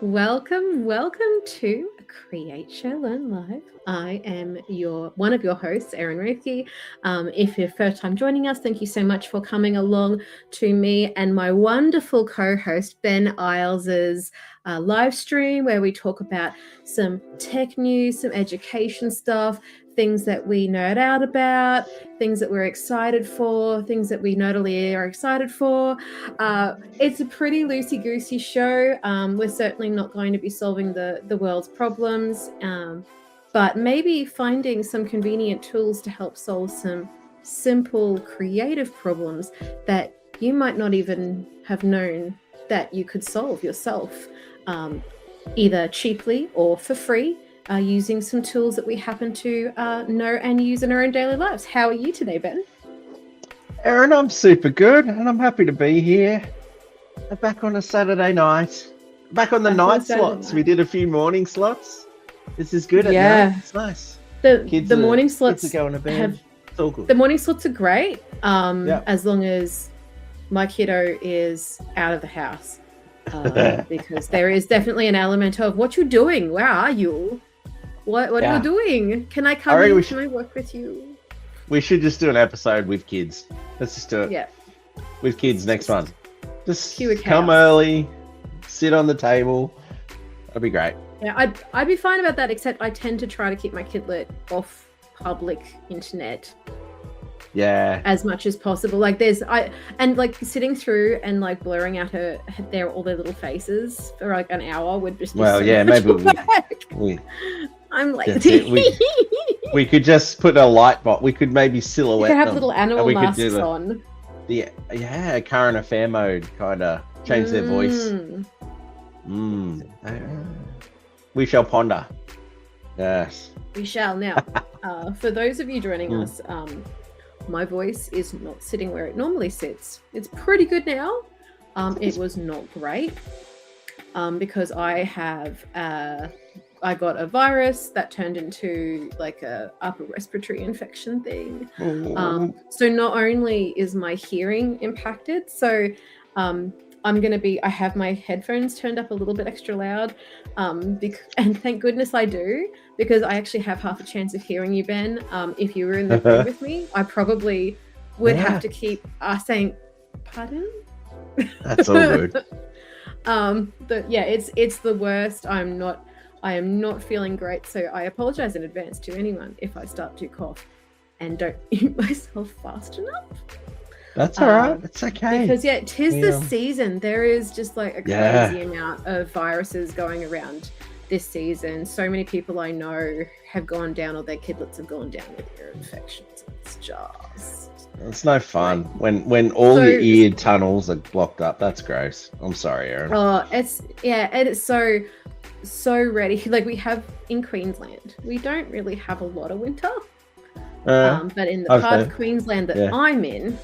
welcome to Create Show Learn Live. I am one of your hosts, Erin. If you're first time joining us, thank you so much for coming along to me and my wonderful co-host Ben Iles's live stream, where we talk about some tech news, some education stuff, things that we nerd out about, things that we're excited for, things that we nerdily are excited for. It's a pretty loosey-goosey show. We're certainly not going to be solving the world's problems, but maybe finding some convenient tools to help solve some simple creative problems that you might not even have known that you could solve yourself, either cheaply or for free, using some tools that we happen to know and use in our own daily lives. How are you today, Ben? Erin, I'm super good, and I'm happy to be here. Back on a Saturday night. Back on the night slots. We did a few morning slots. This is good at night. It's nice. The morning slots kids are going to bed. It's all good. The morning slots are great, as long as my kiddo is out of the house. Because there is definitely an element of, what you doing? Where are you? What are you doing? Can I come in? Can I work with you? We should just do an episode with kids. Let's just do it. Yeah. With kids next month. Just Pure come chaos. early, sit on the table. That'd be great. Yeah, I'd be fine about that, except I tend to try to keep my kidlet off public internet. Yeah. As much as possible. Sitting through and like blurring out all their little faces for like an hour would just be maybe I'm lazy. We could just put a light box. We could maybe silhouette. You could have them, little animal masks could do on. Current affair mode, kind of change their voice. We shall ponder. Yes. We shall. Now, for those of you joining us, my voice is not sitting where it normally sits. It's pretty good now. It was not great because I got a virus that turned into like a upper respiratory infection thing. So not only is my hearing impacted, so I have my headphones turned up a little bit extra loud, and thank goodness I do, because I actually have half a chance of hearing you, Ben. If you were in the room with me, I probably would have to keep saying, pardon? That's all good. It's the worst. I am not feeling great, so I apologize in advance to anyone if I start to cough and don't mute myself fast enough. That's all right. It's okay. Because tis the season. There is just like a crazy amount of viruses going around this season. So many people I know have gone down, or their kidlets have gone down with ear infections. It's no fun when all your ear tunnels are blocked up. That's gross. I'm sorry, Erin. Oh, it's so ready. Like we have in Queensland, we don't really have a lot of winter. But in the part of Queensland that I'm in,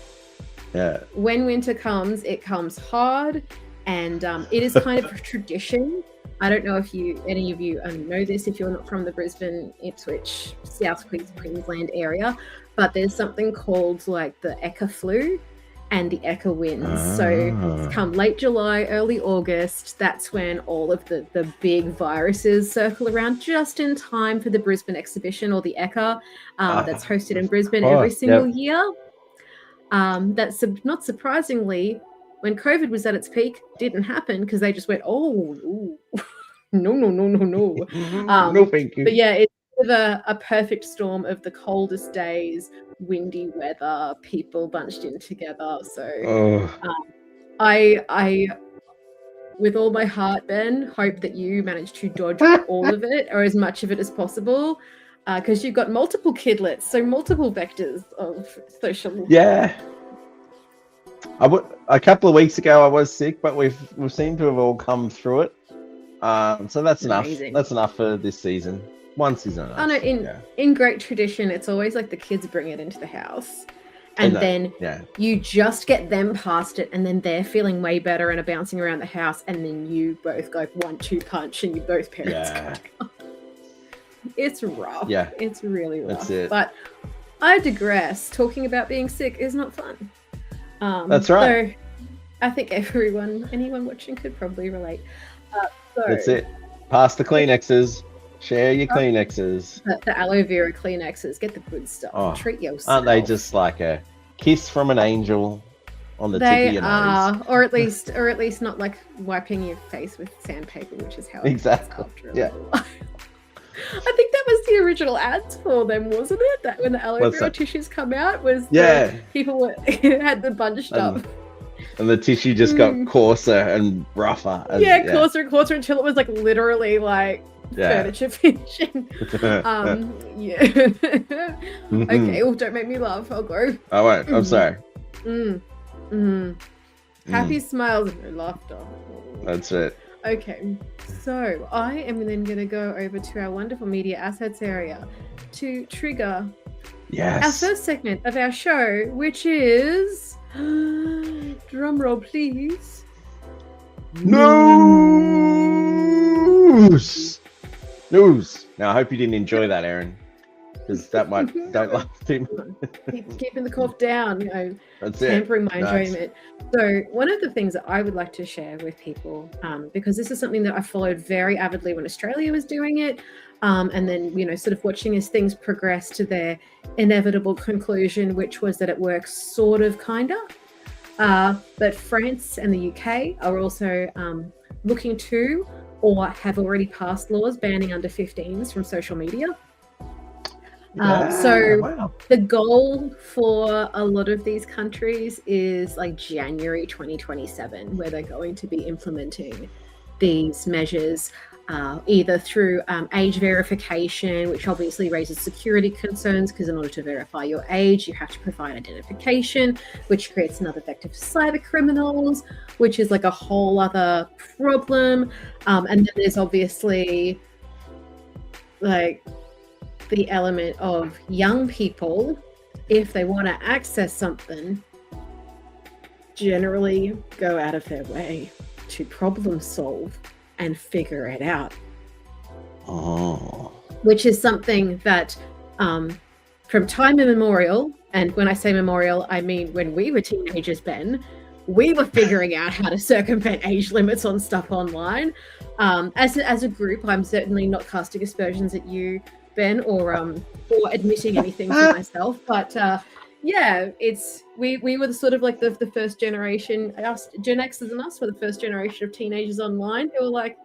when winter comes, it comes hard, and it is kind of a tradition. I don't know if any of you know this if you're not from the Brisbane, Ipswich, South Queensland area, but there's something called like the Eka flu and the Eka winds. So come late July, early August, that's when all of the big viruses circle around, just in time for the Brisbane exhibition, or the Eka, that's hosted in Brisbane every single year. That's not surprisingly, when COVID was at its peak, didn't happen because they just went, no. No, thank you. But yeah, it's a perfect storm of the coldest days, windy weather, people bunched in together. So I, with all my heart, Ben, hope that you manage to dodge all of it, or as much of it as possible, because you've got multiple kidlets, so multiple vectors of social. Yeah. A couple of weeks ago I was sick, but we seem to have all come through it. So that's Amazing. Enough. That's enough for this season. One season enough. Oh no, in great tradition, it's always like the kids bring it into the house, and then you just get them past it, and then they're feeling way better and are bouncing around the house, and then you both go 1-2 punch, and you both parents go. It's rough. Yeah, it's really rough. That's it. But I digress. Talking about being sick is not fun. That's right. So I think anyone watching could probably relate. That's it. Pass the Kleenexes. Share your Kleenexes. The aloe vera Kleenexes. Get the good stuff. Oh, Treat yourself. aren't they just like a kiss from an angel on the tip of your nose? Or at least not like wiping your face with sandpaper, which is how it exactly. After a little while. I think that was the original ads for them, wasn't it? That when the aloe vera tissues come out, was people had them bunched up. And the tissue just got coarser and rougher. Coarser and coarser until it was like literally like furniture finishing. Okay, well, don't make me laugh. I'll go. I won't. I'm sorry. Happy smiles and no laughter. That's it. Okay, so I am then going to go over to our wonderful media assets area to trigger our first segment of our show, which is drum roll, please. News. Now I hope you didn't enjoy that, Erin, because that might don't laugh too much. Keeping the cough down, That's tampering my enjoyment. So one of the things that I would like to share with people, because this is something that I followed very avidly when Australia was doing it, and then sort of watching as things progress to their inevitable conclusion, which was that it works sort of kinda. But France and the UK are also looking to or have already passed laws banning under 15s from social media. The goal for a lot of these countries is like January 2027, where they're going to be implementing these measures, either through age verification, which obviously raises security concerns, because in order to verify your age, you have to provide identification, which creates another vector for cyber criminals, which is like a whole other problem. And then there's obviously like the element of young people, if they want to access something, generally go out of their way to problem solve and figure it out. Which is something that from time immemorial, and when I say memorial, I mean when we were teenagers, Ben, we were figuring out how to circumvent age limits on stuff online. As a group, I'm certainly not casting aspersions at you, Ben, or admitting anything to myself, but we were the sort of like the first generation. Us Gen Xers and us were the first generation of teenagers online who were like,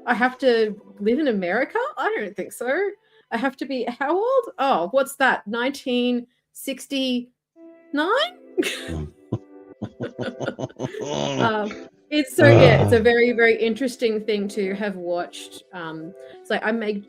I have to live in America? I don't think so. I have to be how old? Oh, what's that? 1969? It's a very, very interesting thing to have watched. It's like I make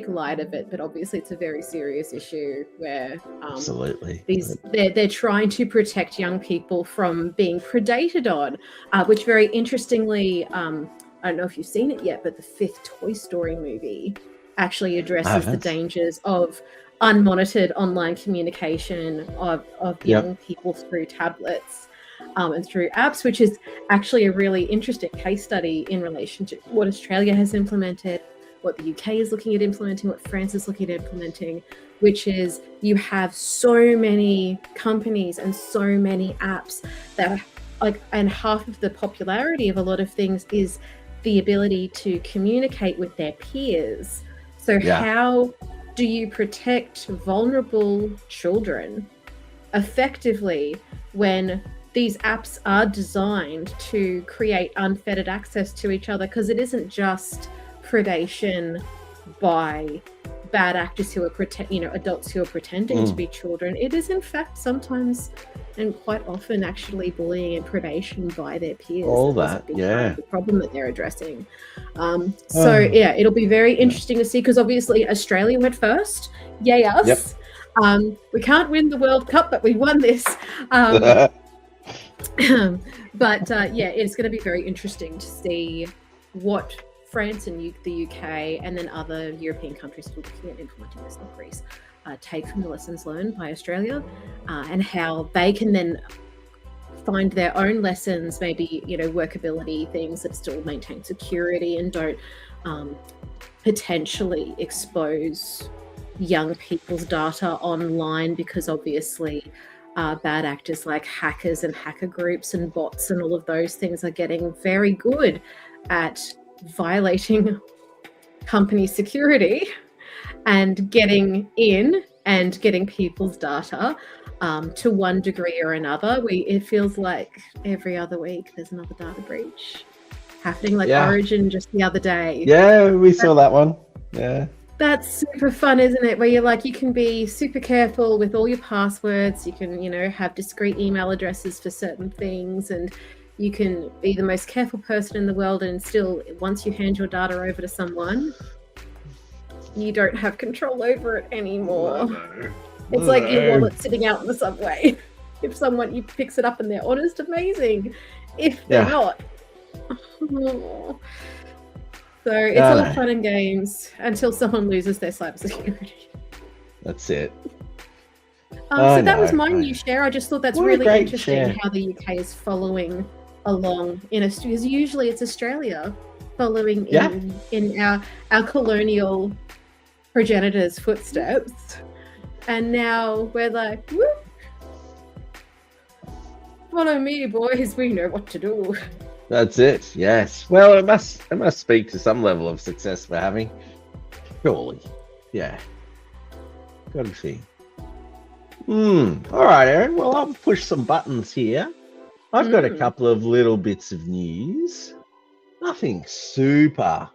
light of it, but obviously it's a very serious issue where absolutely they're trying to protect young people from being predated on, which very interestingly, I don't know if you've seen it yet, but the 5th Toy Story movie actually addresses the dangers of unmonitored online communication of young people through tablets. And through apps, which is actually a really interesting case study in relation to what Australia has implemented, what the UK is looking at implementing, what France is looking at implementing, which is you have so many companies and so many apps that are like, and half of the popularity of a lot of things is the ability to communicate with their peers. So how do you protect vulnerable children effectively when these apps are designed to create unfettered access to each other? Because it isn't just predation by bad actors who are adults who are pretending to be children. It is in fact sometimes and quite often actually bullying and predation by their peers. All that, the problem that they're addressing. It'll be very interesting to see, because obviously Australia went first. Yay us. We can't win the World Cup, but we won this. It's going to be very interesting to see what France and the UK and then other European countries who are looking at implementing this, like Greece, take from the lessons learned by Australia, and how they can then find their own lessons, maybe workability things that still maintain security and don't potentially expose young people's data online, because obviously bad actors like hackers and hacker groups and bots and all of those things are getting very good at violating company security and getting in and getting people's data to one degree or another. It feels like every other week there's another data breach happening, like Origin just the other day. Yeah, we saw that one. Yeah. That's super fun, isn't it? Where you're like, you can be super careful with all your passwords. You can, have discrete email addresses for certain things, and you can be the most careful person in the world. And still, once you hand your data over to someone, you don't have control over it anymore. No. It's like your wallet sitting out in the subway. If someone picks it up and they're honest, amazing. If they're not, So it's all fun and games until someone loses their cybersecurity. That's it. So that was my new share. I just thought that's really interesting how the UK is following along because usually it's Australia following in our colonial progenitors' footsteps, and now we're like, whoop, follow me, boys. We know what to do. That's it. Yes. Well, it must speak to some level of success we're having. Surely. Yeah. Got to see. All right, Erin. Well, I'll push some buttons here. I've got a couple of little bits of news. Nothing super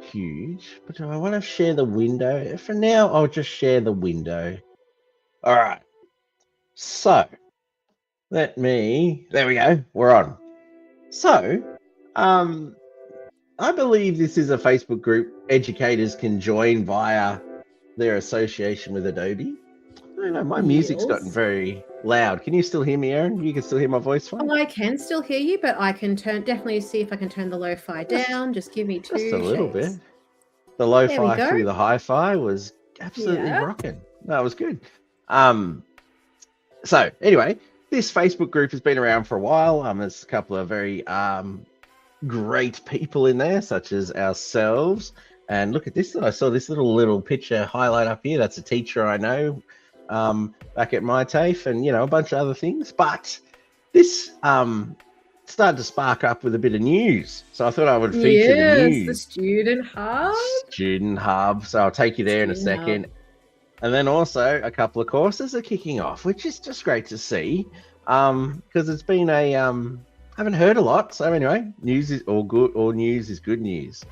huge, but I want to share the window. For now, I'll just share the window. All right. So, there we go. We're on. So, I believe this is a Facebook group educators can join via their association with Adobe. I don't know, my music's gotten very loud. Can you still hear me, Erin? You can still hear my voice fine? I can still hear you, but I can definitely see if I can turn the lo-fi down. Just give me two Just a little shakes. bit. The lo-fi through the hi-fi was absolutely rocking. That was good. So anyway, this Facebook group has been around for a while. There's a couple of very great people in there, such as ourselves. And look at this. I saw this little picture highlight up here. That's a teacher I know back at my TAFE, and, a bunch of other things. But this started to spark up with a bit of news. So I thought I would feature the news. The Student Hub. Student Hub. So I'll take you there in a second. And then also a couple of courses are kicking off, which is just great to see, because it's been I haven't heard a lot. So anyway, news is all good. All news is good news.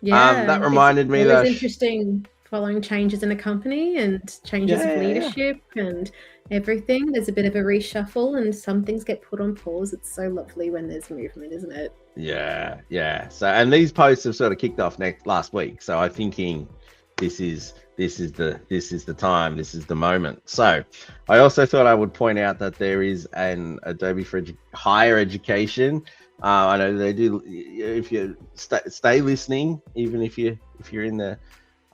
Yeah, that reminded me that it's interesting following changes in a company and changes of leadership and everything. There's a bit of a reshuffle, and some things get put on pause. It's so lovely when there's movement, isn't it? Yeah. So, and these posts have sort of kicked off last week. So I'm thinking this is the time, this is the moment. So I also thought I would point out that there is an Adobe for higher education. I know they do. If you stay listening, even if you're in the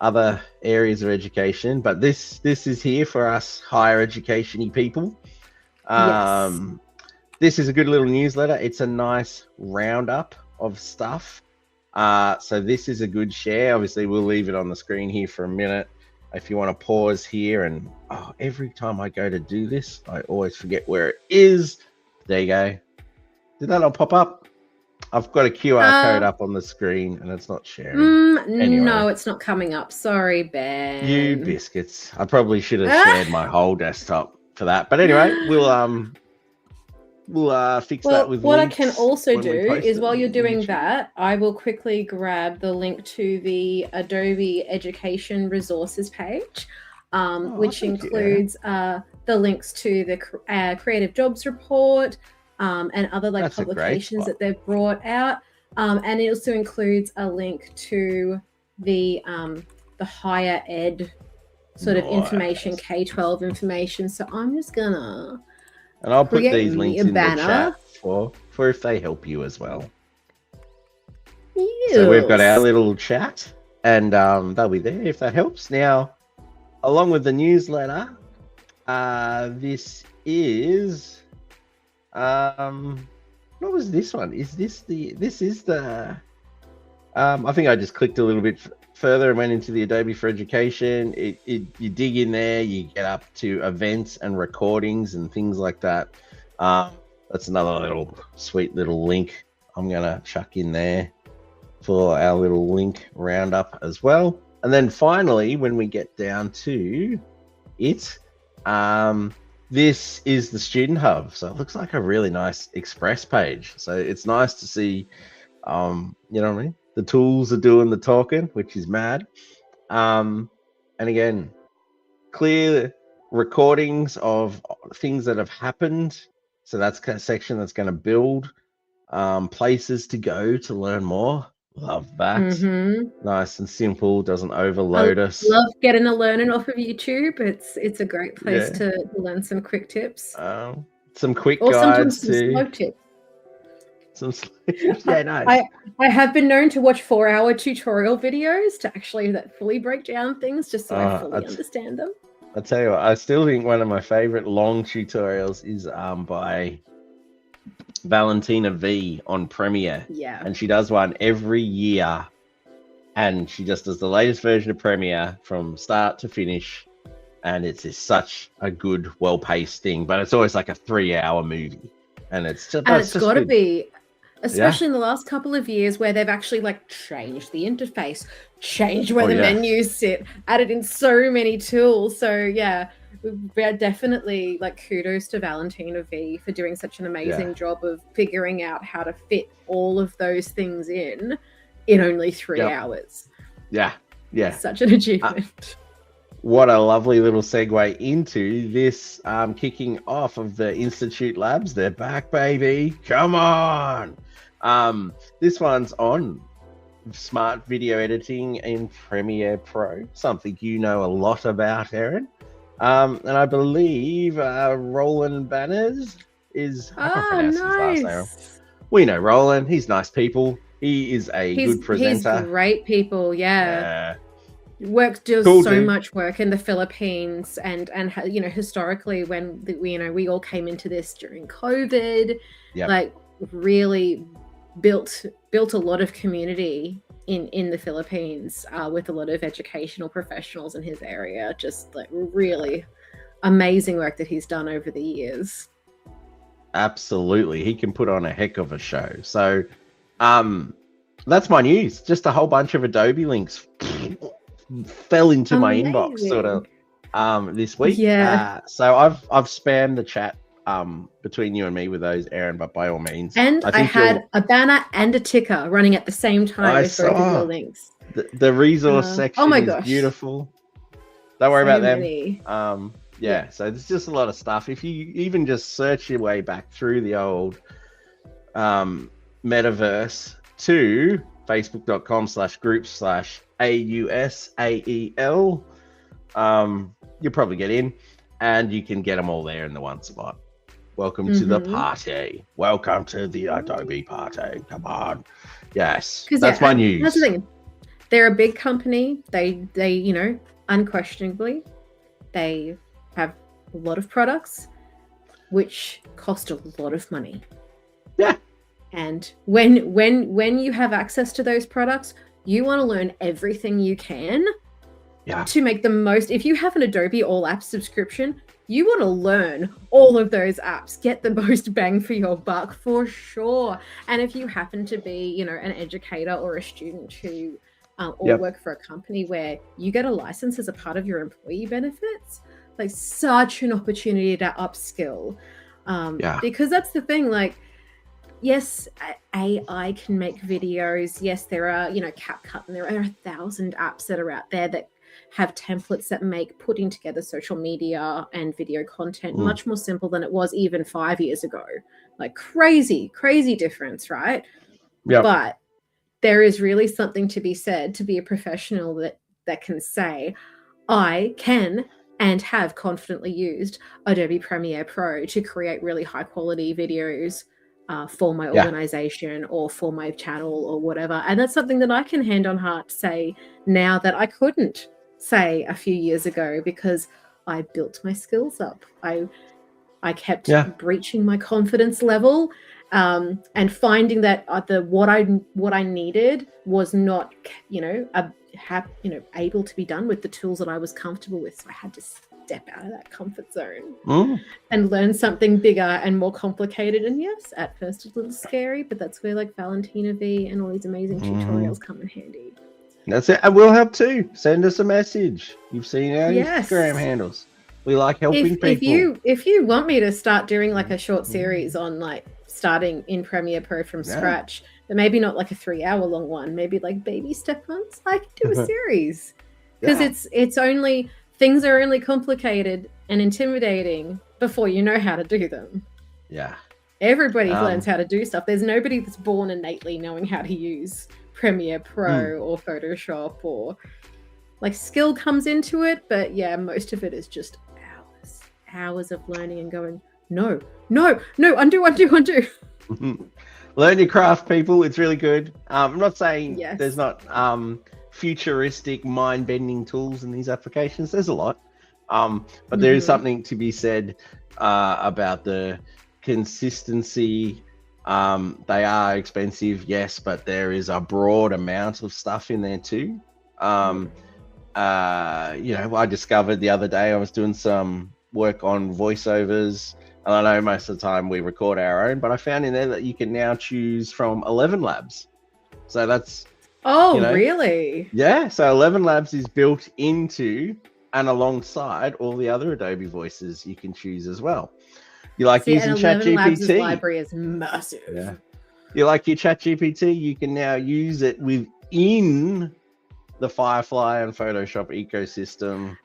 other areas of education, but this is here for us higher education-y people. This is a good little newsletter. It's a nice roundup of stuff. So this is a good share. Obviously, we'll leave it on the screen here for a minute. If you want to pause here, and every time I go to do this, I always forget where it is. There you go. Did that not pop up? I've got a QR code up on the screen, and it's not sharing. Anyway. No, it's not coming up. Sorry, Ben. You biscuits. I probably should have shared my whole desktop for that. But anyway, we'll fix that with what I can also do is, while you're doing that, I will quickly grab the link to the Adobe Education Resources page, which includes the links to the Creative Jobs Report and other publications that they've brought out. And it also includes a link to the higher ed sort of information, K-12 information. So I'm just gonna... And I'll put these links in the chat for if they help you as well. Yes. So we've got our little chat, and they'll be there if that helps. Now, along with the newsletter, this is what was this one? Is this the I think I just clicked a little bit further and went into the Adobe for Education. You dig in there, you get up to events and recordings and things like that. That's another little sweet little link I'm gonna chuck in there. for our little link roundup as well. And then finally, when we get down to it, this is the student hub. So it looks like a really nice Express page. So it's nice to see, you know what I mean? The tools are doing the talking, which is mad. And again, clear recordings of things that have happened. So that's a section that's going to build places to go to learn more. Love that. Nice and simple, doesn't overload us. Love getting a learning off of YouTube. It's a great place to learn some quick tips. Some quick or guides sometimes some slow tips. Nice. I have been known to watch 4-hour tutorial videos to actually fully break down things just so I fully understand them. I'll tell you what, I still think one of my favorite long tutorials is by Valentina V on Premiere. Yeah. And she does one every year. And she just does the latest version of Premiere from start to finish. And it's just such a good, well-paced thing. But it's always like a 3-hour movie. And it's just, and it's got to be, especially in the last couple of years where they've actually like changed the interface, changed where the menus sit, added in so many tools. So yeah, we're definitely like kudos to Valentina V for doing such an amazing job of figuring out how to fit all of those things in only 3 hours. Yeah. Such an achievement. What a lovely little segue into this kicking off of the Institute Labs. They're back, baby. Come on. This one's on smart video editing in Premiere Pro, something you know a lot about, Erin. And I believe Roland Banners is... I can't pronounce his last name. We know Roland. He's nice people. He is a good presenter. He's great people, does so much work in the Philippines, and you know, historically when we all came into this during COVID, like really built a lot of community in the Philippines with a lot of educational professionals in his area. Just like really amazing work that he's done over the years. Absolutely, he can put on a heck of a show. So that's my news. Just a whole bunch of Adobe links fell into my inbox sort of this week. So I've spammed the chat between you and me with those, Erin, but by all means. And I had a banner and a ticker running at the same time with both of your links. The resource section is beautiful. Don't worry about them. So there's just a lot of stuff. If you even just search your way back through the old metaverse to facebook.com/groups/AUSAEL, you'll probably get in and you can get them all there in the one spot. Welcome to the party. Welcome to the Adobe party. Come on. Yes, that's my news. That's the thing. They're a big company. They you know, unquestionably, they have a lot of products which cost a lot of money. Yeah. And when you have access to those products, you want to learn everything you can to make the most. If you have an Adobe All Apps subscription, you want to learn all of those apps, get the most bang for your buck for sure. And if you happen to be, you know, an educator or a student who or work for a company where you get a license as a part of your employee benefits, like such an opportunity to upskill. Because that's the thing, like, yes, AI can make videos. Yes, there are, you know, CapCut, and there are 1,000 apps that are out there that have templates that make putting together social media and video content much more simple than it was even 5 years ago. Like crazy difference, right? Yeah. But there is really something to be said to be a professional that can say, I can and have confidently used Adobe Premiere Pro to create really high quality videos for my organization or for my channel or whatever. And that's something that I can hand on heart say now that I couldn't say a few years ago, because I built my skills up. I kept breaching my confidence level and finding that what I needed was not, able to be done with the tools that I was comfortable with. So I had to step out of that comfort zone and learn something bigger and more complicated. And yes, at first it's a little scary, but that's where like Valentina V and all these amazing tutorials come in handy. That's it. And we'll help too. Send us a message. You've seen our Instagram handles. We like helping people. If you want me to start doing like a short series on like starting in Premiere Pro from scratch, but maybe not like a 3-hour long one, maybe like baby step-ons, I can do a series. Because it's only, things are only complicated and intimidating before you know how to do them. Yeah. Everybody learns how to do stuff. There's nobody that's born innately knowing how to use Premiere Pro or Photoshop, or like skill comes into it, but yeah, most of it is just hours of learning and going, no, undo. Learn your craft, people. It's really good. I'm not saying there's not futuristic mind-bending tools in these applications. There's a lot, but there is something to be said about the consistency. They are expensive, yes, but there is a broad amount of stuff in there too. I discovered the other day I was doing some work on voiceovers, and I know most of the time we record our own, but I found in there that you can now choose from 11 Labs. So that's really? Yeah, so 11 Labs is built into and alongside all the other Adobe voices you can choose as well. You like using ChatGPT? Library is massive. Yeah. You like your ChatGPT? You can now use it within the Firefly and Photoshop ecosystem.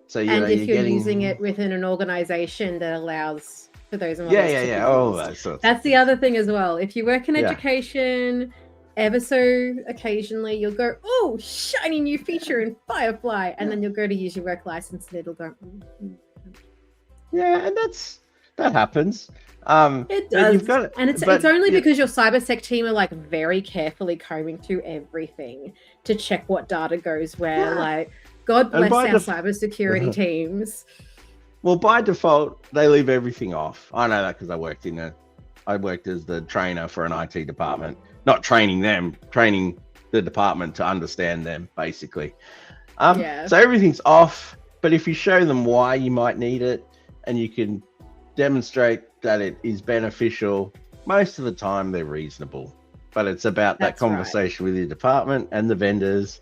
So you're using it within an organization that allows for those models that's the other thing as well. If you work in education, ever so occasionally you'll go, oh, shiny new feature in Firefly, and then you'll go to use your work license and it'll go and that happens. It does. It's only because your cybersec team are like very carefully combing through everything to check what data goes where. Like, God bless our cybersecurity teams. Well, by default, they leave everything off. I know that because I worked as the trainer for an IT department. Not training them, training the department to understand them, basically. So everything's off. But if you show them why you might need it, and you can demonstrate that it is beneficial, most of the time they're reasonable. But it's about that conversation with your department and the vendors.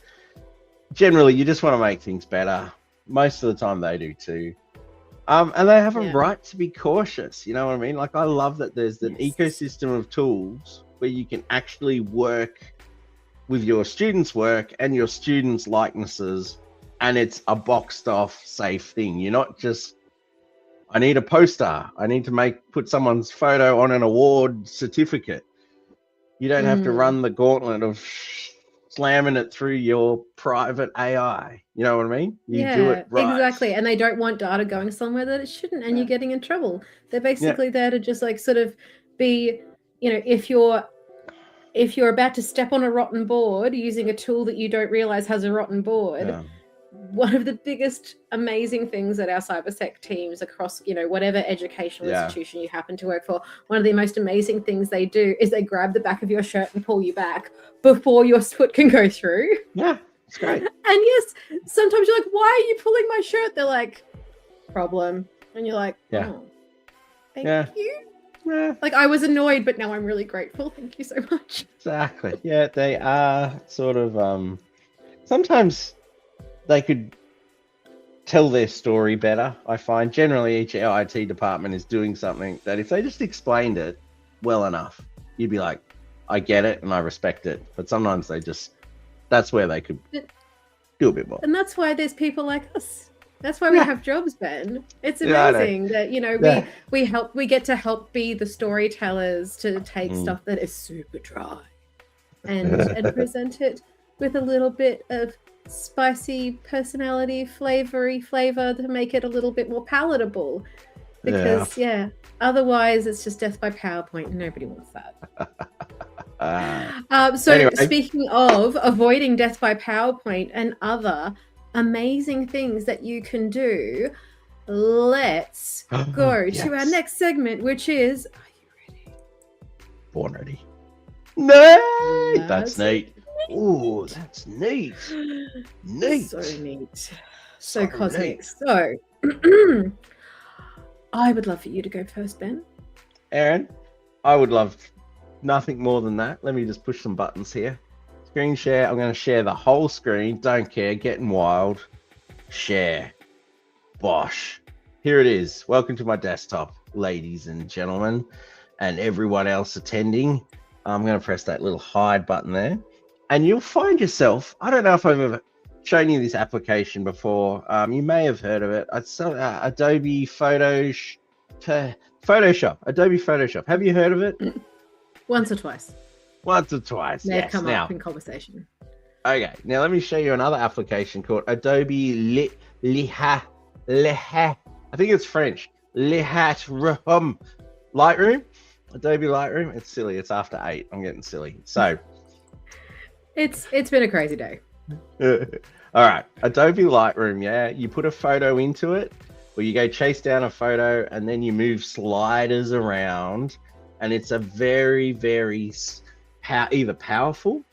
Generally, you just want to make things better. Most of the time they do too. And they have a right to be cautious. You know what I mean? Like, I love that there's an ecosystem of tools where you can actually work with your students' work and your students' likenesses, and it's a boxed off, safe thing. You're not just, I need a poster. I need to put someone's photo on an award certificate. You don't have to run the gauntlet of slamming it through your private AI. You know what I mean? You do it right. Exactly. And they don't want data going somewhere that it shouldn't, and you're getting in trouble. They're basically there to just like sort of be, if you're about to step on a rotten board using a tool that you don't realize has a rotten board, one of the biggest amazing things that our cybersec teams across, whatever educational institution you happen to work for, one of the most amazing things they do is they grab the back of your shirt and pull you back before your foot can go through. Yeah, it's great. And yes, sometimes you're like, why are you pulling my shirt? They're like, problem. And you're like, oh, thank you. Yeah. Like, I was annoyed, but now I'm really grateful. Thank you so much. Exactly. Yeah, they are sort of, sometimes they could tell their story better. I find generally each IT department is doing something that if they just explained it well enough, you'd be like, I get it and I respect it. But sometimes that's where they could do a bit more. And that's why there's people like us. That's why we have jobs, Ben. It's amazing that, we get to help be the storytellers to take stuff that is super dry and present it with a little bit of spicy personality, flavor to make it a little bit more palatable. Because otherwise it's just death by PowerPoint and nobody wants that. Speaking of avoiding death by PowerPoint and other amazing things that you can do, let's go to our next segment, which is, are you ready? Born ready. No, that's neat. Oh, that's neat. So neat. So cosmic. Neat. So I would love for you to go first, Ben. Erin, I would love nothing more than that. Let me just push some buttons here. Screen share. I'm going to share the whole screen. Don't care. Getting wild. Share. Bosh. Here it is. Welcome to my desktop, ladies and gentlemen, and everyone else attending. I'm going to press that little hide button there, and you'll find yourself. I don't know if I've ever shown you this application before. You may have heard of it. It's Adobe Photoshop. Adobe Photoshop. Have you heard of it? Once or twice. Once or twice. They've yes. come Now, up in conversation. Okay. Now let me show you another application called Adobe Liha. I think it's French. Lightroom. Adobe Lightroom. It's silly. It's after 8. I'm getting silly. So it's been a crazy day. All right. Adobe Lightroom. Yeah. You put a photo into it, or you go chase down a photo, and then you move sliders around, and it's a very, very either powerful,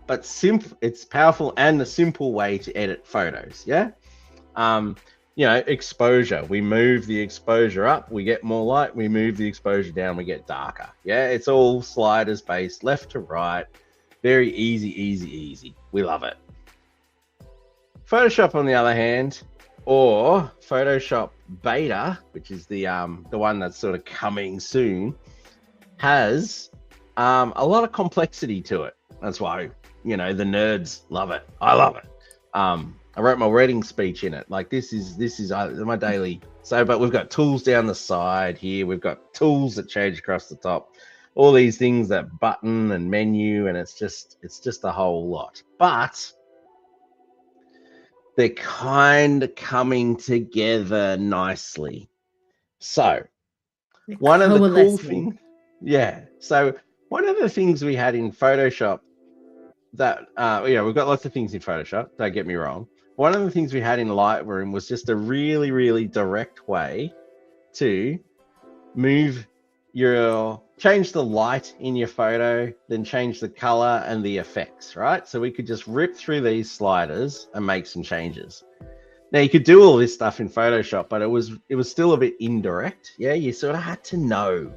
but simple. It's powerful and a simple way to edit photos. Yeah. Exposure. We move the exposure up, we get more light. We move the exposure down, we get darker. Yeah, it's all sliders based, left to right. Very easy. We love it. Photoshop, on the other hand, or Photoshop Beta, which is the one that's sort of coming soon, has a lot of complexity to it. That's why the nerds love it. I love it. I wrote my wedding speech in it. Like this is my daily. So, but we've got tools down the side here. We've got tools that change across the top. All these things that button and menu, and it's just a whole lot. But they're kind of coming together nicely. So one of the cool things, yeah. So one of the things we had in Photoshop that we've got lots of things in Photoshop. Don't get me wrong. One of the things we had in Lightroom was just a really, really direct way to change the light in your photo, then change the color and the effects, right? So we could just rip through these sliders and make some changes. Now you could do all this stuff in Photoshop, but it was still a bit indirect. Yeah, you sort of had to know.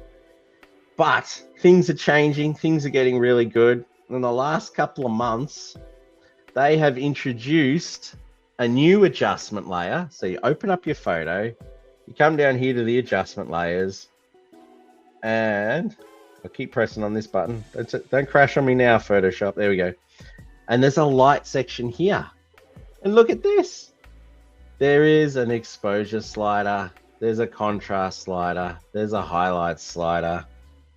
But things are changing, things are getting really good. In the last couple of months, they have introduced a new adjustment layer. So you open up your photo, you come down here to the adjustment layers, and I'll keep pressing on this button. Don't crash on me now, Photoshop. There we go. And there's a light section here. And look at this. There is an exposure slider. There's a contrast slider. There's a highlight slider.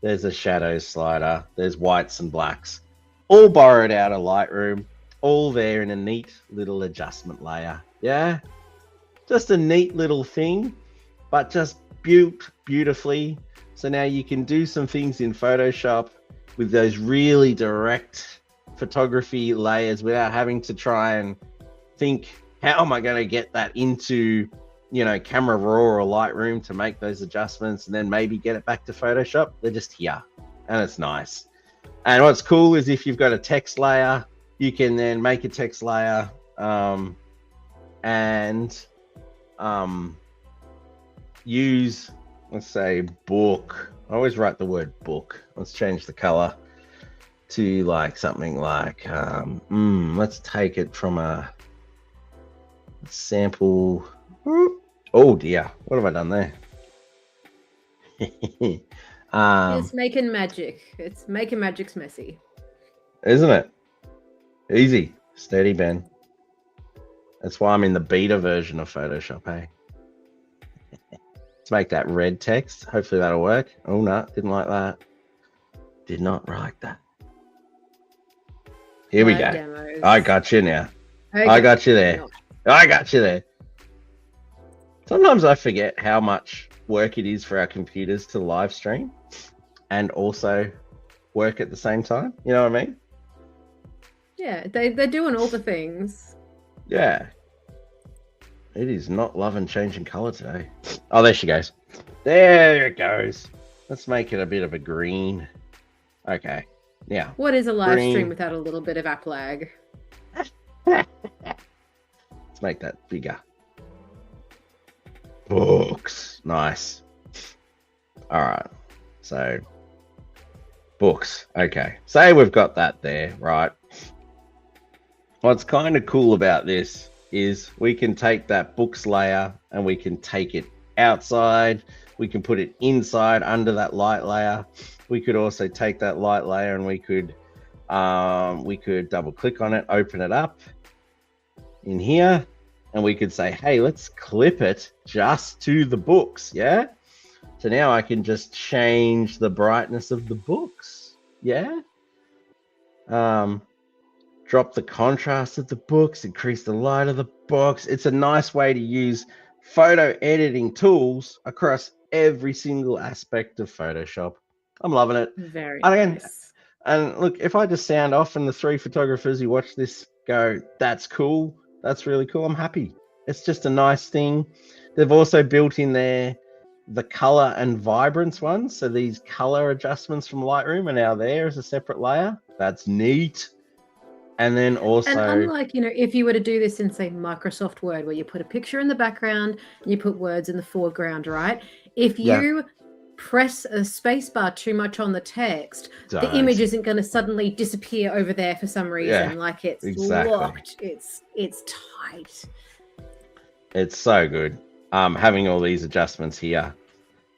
There's a shadow slider. There's whites and blacks. All borrowed out of Lightroom. All there in a neat little adjustment layer. Yeah, just a neat little thing, but just beautifully. So now you can do some things in Photoshop with those really direct photography layers without having to try and think, how am I going to get that into Camera Raw or Lightroom to make those adjustments and then maybe get it back to Photoshop. They're just here, and it's nice. And what's cool is if you've got a text layer, you can then make a text layer and use, let's say, book. I always write the word book. Let's change the color to like something like, let's take it from a sample. Oh dear, what have I done there? It's making magic. It's making magic's messy. Isn't it? Easy. Steady, Ben. That's why I'm in the beta version of Photoshop, hey? Let's make that red text. Hopefully that'll work. Oh, no, didn't like that. Did not like that. Here we go. Demos. I got you now. Okay. I got you there. No. I got you there. Sometimes I forget how much work it is for our computers to live stream and also work at the same time. You know what I mean? Yeah, they're doing all the things. Yeah. It is not loving changing color today. Oh, there she goes. There it goes. Let's make it a bit of a green. Okay. Yeah. What is a live stream without a little bit of app lag? Let's make that bigger. books. Nice. All right. So books. Okay. Say we've got that there, right? What's kind of cool about this is we can take that books layer and we can take it outside. We can put it inside under that light layer. We could also take that light layer and we could double click on it, open it up in here, and we could say, hey, let's clip it just to the books. Yeah. So now I can just change the brightness of the books. Yeah. Drop the contrast of the books, increase the light of the books. It's a nice way to use photo editing tools across every single aspect of Photoshop. I'm loving it. Very nice. Nice. And look, if I just sound off and the 3 photographers who watch this go, that's cool, that's really cool, I'm happy. It's just a nice thing. They've also built in there the color and vibrance ones. So these color adjustments from Lightroom are now there as a separate layer. That's neat. And then also, and unlike, if you were to do this in, say, Microsoft Word, where you put a picture in the background and you put words in the foreground, right? If you press a space bar too much on the text, the image isn't going to suddenly disappear over there for some reason. Like it's locked. It's tight. It's so good. Having all these adjustments here.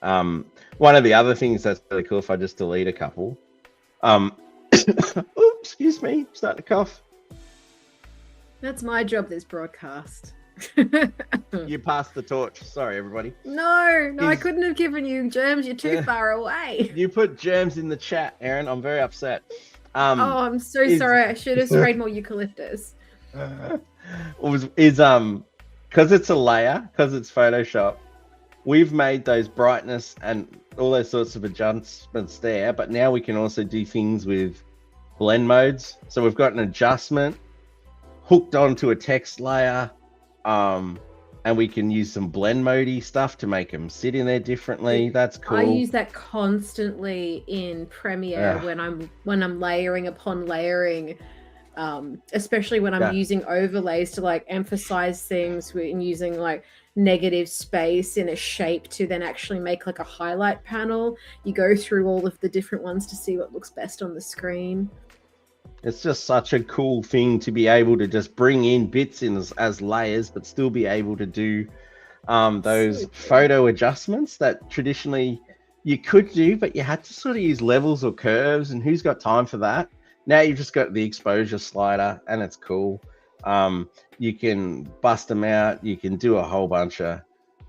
One of the other things that's really cool, if I just delete a couple, oops, excuse me, starting to cough. That's my job, this broadcast. You passed the torch. Sorry, everybody. No, I couldn't have given you germs. You're too far away. You put germs in the chat, Erin. I'm very upset. I'm so sorry. I should have sprayed more eucalyptus. Because it's a layer, because it's Photoshop, we've made those brightness and all those sorts of adjustments there, but now we can also do things with blend modes. So we've got an adjustment hooked onto a text layer, and we can use some blend mode-y stuff to make them sit in there differently. That's cool. I use that constantly in Premiere when I'm layering upon layering, especially when I'm using overlays to like emphasize things and using like negative space in a shape to then actually make like a highlight panel. You go through all of the different ones to see what looks best on the screen. It's just such a cool thing to be able to just bring in bits in as layers, but still be able to do those photo adjustments that traditionally you could do, but you had to sort of use levels or curves, and who's got time for that? Now you've just got the exposure slider, and it's cool. You can bust them out. You can do a whole bunch of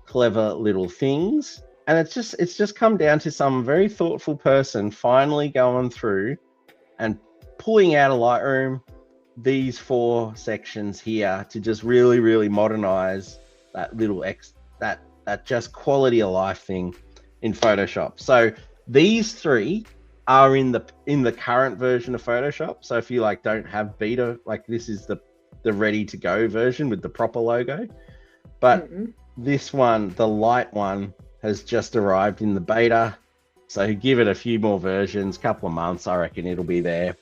clever little things, and it's just come down to some very thoughtful person finally going through and pulling out of Lightroom these 4 sections here to just really, really modernize that little that just quality of life thing in Photoshop. So these 3 are in the current version of Photoshop. So if you like don't have beta, like this is the ready to go version with the proper logo. But this one, the light one, has just arrived in the beta. So give it a few more versions, couple of months, I reckon it'll be there.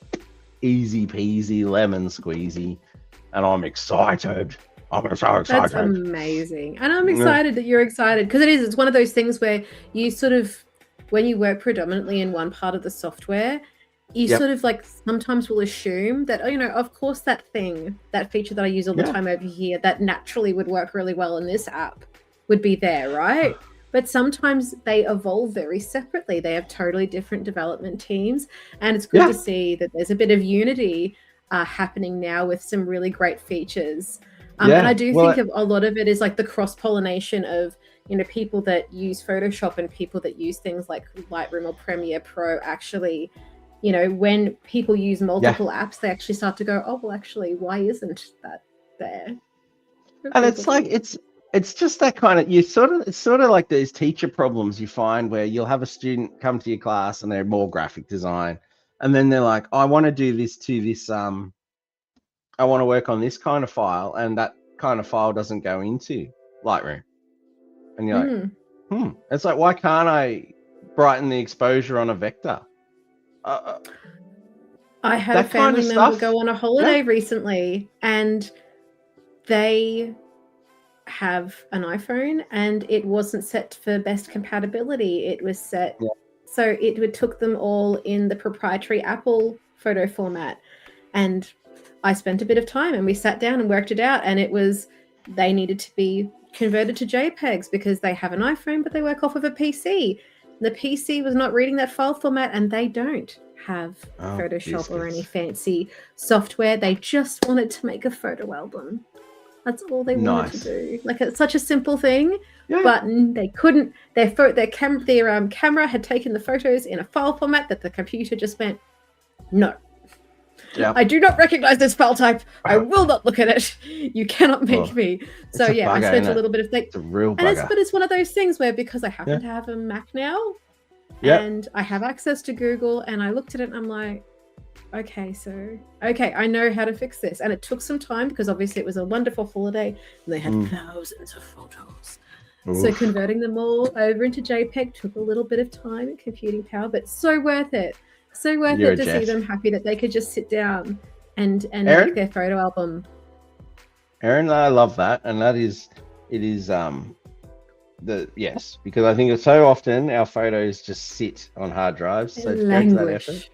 Easy peasy, lemon squeezy. And I'm excited. I'm so excited. That's amazing. And I'm excited that you're excited, because it's one of those things where you sort of, when you work predominantly in one part of the software, you sort of like sometimes will assume that, of course that feature that I use all the time over here that naturally would work really well in this app would be there, right? But sometimes they evolve very separately. They have totally different development teams, and it's good to see that there's a bit of unity happening now with some really great features. And I do think a lot of it is like the cross-pollination of, people that use Photoshop and people that use things like Lightroom or Premiere Pro actually, when people use multiple apps, they actually start to go, oh, well, actually, why isn't that there? And it's like, it's just that kind of, it's sort of like these teacher problems you find where you'll have a student come to your class and they're more graphic design. And then they're like, I want to do this to this, I want to work on this kind of file, and that kind of file doesn't go into Lightroom. And you're like, it's like, why can't I brighten the exposure on a vector? I had a family member go on a holiday recently, and they have an iPhone, and it wasn't set for best compatibility. It was set, so it took them all in the proprietary Apple photo format. And I spent a bit of time, and we sat down and worked it out, and it was, they needed to be converted to JPEGs because they have an iPhone, but they work off of a PC. The PC was not reading that file format, and they don't have Photoshop or any fancy software. They just wanted to make a photo album. That's all they wanted to do. Like, it's such a simple thing, but they couldn't. Their camera had taken the photos in a file format that the computer just went, no. Yeah. I do not recognize this file type. I will not look at it. You cannot make me. So yeah, I spent a little bit of thing. It's a real bugger. But it's one of those things where, because I happen to have a Mac now, and I have access to Google, and I looked at it and I'm like, okay, I know how to fix this. And it took some time because obviously it was a wonderful holiday and they had thousands of photos. Oof. So converting them all over into JPEG took a little bit of time and computing power, but so worth it. So worth it to see them happy that they could just sit down and make their photo album. Erin, I love that. And because I think it's so often our photos just sit on hard drives. So to go to that effort,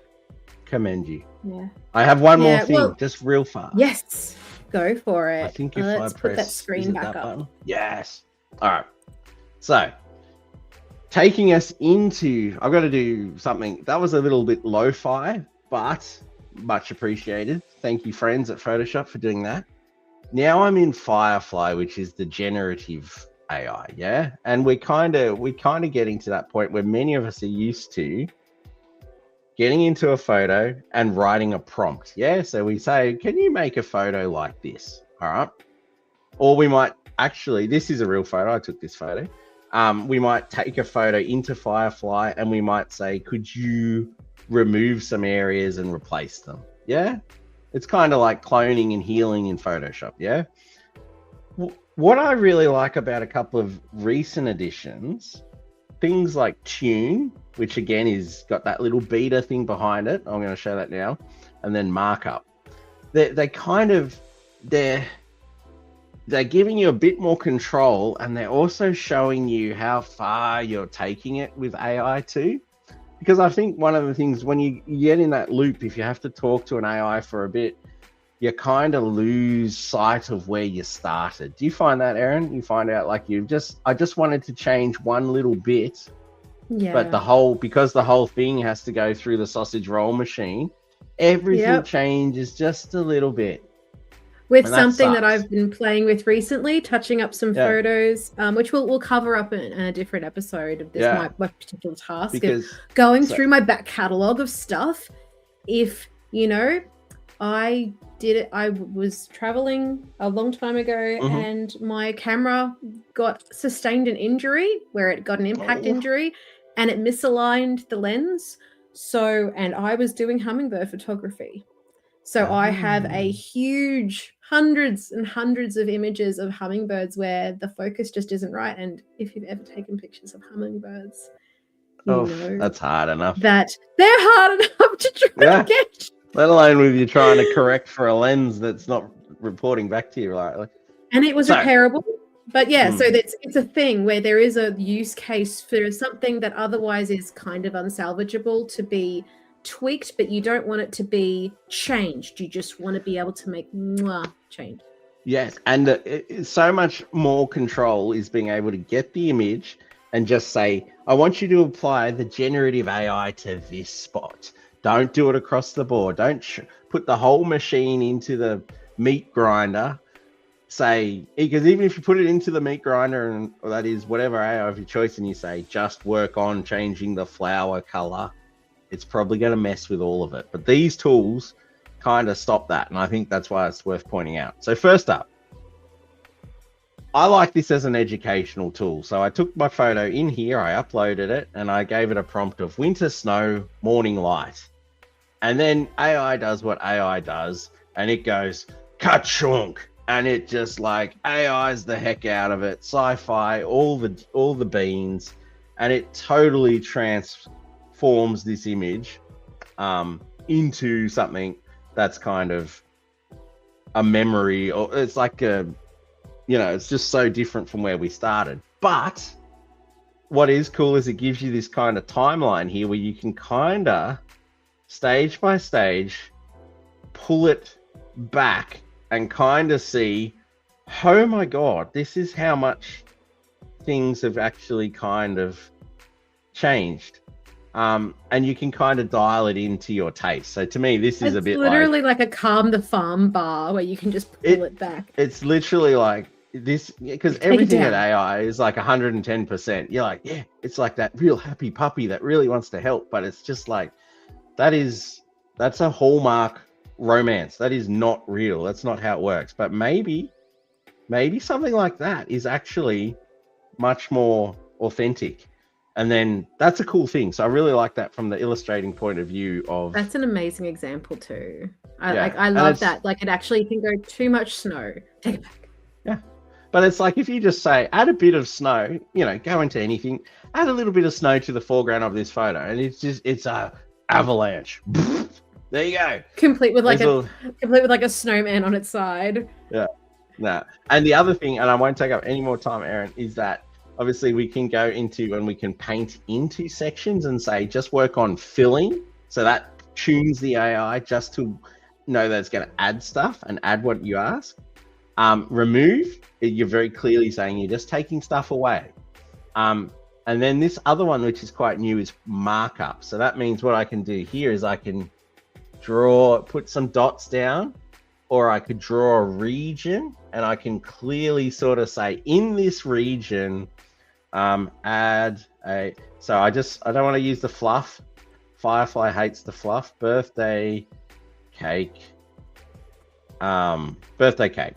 commend you. Yeah. I have one more thing, just real fast. Yes, go for it. I think if let's I press, put that screen back up. Button? Yes. All right. So, taking us into, I've got to do something that was a little bit lo-fi, but much appreciated. Thank you, friends at Photoshop, for doing that. Now I'm in Firefly, which is the generative AI, yeah? And we're kind of getting to that point where many of us are used to getting into a photo and writing a prompt, yeah? So we say, can you make a photo like this, all right? Or we might actually, this is a real photo, I took this photo. We might take a photo into Firefly and we might say, could you remove some areas and replace them? Yeah. It's kind of like cloning and healing in Photoshop. Yeah. What I really like about a couple of recent additions, things like Tune, which again is got that little beta thing behind it. I'm going to show that now. And then Markup. They're giving you a bit more control, and they're also showing you how far you're taking it with AI too. Because I think one of the things when you get in that loop, if you have to talk to an AI for a bit, you kind of lose sight of where you started. Do you find that, Erin? You find out like I just wanted to change one little bit, but because the whole thing has to go through the sausage roll machine, everything changes just a little bit. With something that I've been playing with recently, touching up some photos, which we'll cover up in a different episode of this, my particular task. Going through my back catalogue of stuff. If, I was traveling a long time ago and my camera sustained an injury where it got an impact injury and it misaligned the lens. And I was doing hummingbird photography. So I have a huge hundreds and hundreds of images of hummingbirds where the focus just isn't right. And if you've ever taken pictures of hummingbirds, you know that's hard enough. That they're hard enough to try to get. Let alone with you trying to correct for a lens that's not reporting back to you right. And it was repairable. But so it's a thing where there is a use case for something that otherwise is kind of unsalvageable to be tweaked, but you don't want it to be changed. You just want to be able to make change. Yes, and so much more control is being able to get the image and just say, I want you to apply the generative AI to this spot. Don't do it across the board. Don't put the whole machine into the meat grinder. Say, because even if you put it into the meat grinder, or that is whatever AI of your choice, and you say, just work on changing the flower color, it's probably going to mess with all of it. But these tools kind of stop that. And I think that's why it's worth pointing out. So first up, I like this as an educational tool. So I took my photo in here, I uploaded it, and I gave it a prompt of winter snow, morning light. And then AI does what AI does, and it goes, ka-chonk. And it just like AI's the heck out of it, sci-fi, all the beans, and it totally transforms this image into something that's kind of a memory, or it's like it's just so different from where we started. But what is cool is it gives you this kind of timeline here where you can kind of stage by stage pull it back and kind of see, oh my God, this is how much things have actually kind of changed. And you can kind of dial it into your taste. So to me, this is a bit literally like a Calm the Farm bar where you can just pull it back. It's literally like this, because everything at AI is like 110%. You're like, yeah, it's like that real happy puppy that really wants to help, but it's just like, that's a Hallmark romance. That is not real. That's not how it works. But maybe something like that is actually much more authentic. And then that's a cool thing. So I really like that from the illustrating point of view of... That's an amazing example too. I love that. Like, it actually can go too much snow. Take it back. Yeah. But it's like, if you just say, add a bit of snow, go into anything, add a little bit of snow to the foreground of this photo. And it's a avalanche. There you go. Complete with like a snowman on its side. Yeah. No. And the other thing, and I won't take up any more time, Erin, is that obviously we can go into and we can paint into sections and say, just work on filling. So that tunes the AI just to know that it's going to add stuff and add what you ask. Remove, you're very clearly saying you're just taking stuff away. And then this other one, which is quite new, is markup. So that means what I can do here is I can put some dots down, or I could draw a region, and I can clearly sort of say, in this region, add a... So I don't want to use the fluff. Firefly hates the fluff. Birthday cake. Birthday cake.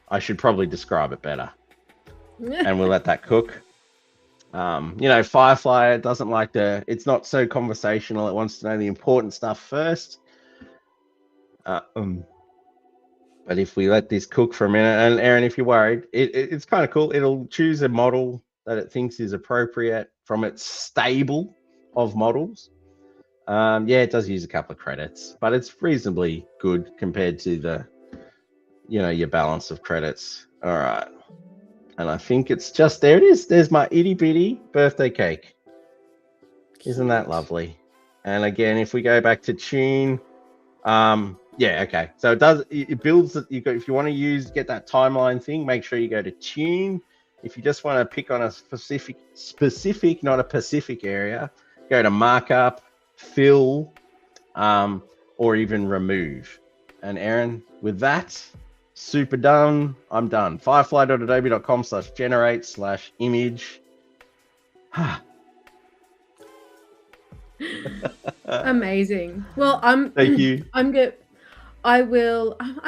I should probably describe it better. And we'll let that cook. Firefly doesn't like it's not so conversational. It wants to know the important stuff first. But if we let this cook for a minute, and Erin, if you're worried, it's kind of cool. It'll choose a model that it thinks is appropriate from its stable of models. It does use a couple of credits, but it's reasonably good compared to your balance of credits. All right. And I think it's just, there it is. There's my itty bitty birthday cake. Isn't that lovely? And again, if we go back to tune, okay. So it builds, if you want to get that timeline thing, make sure you go to tune. If you just want to pick on a specific, not a Pacific area, go to markup, fill, or even remove. And Erin, with that, super done. I'm done. firefly.adobe.com/generate/image. Amazing. Well, thank you. I'm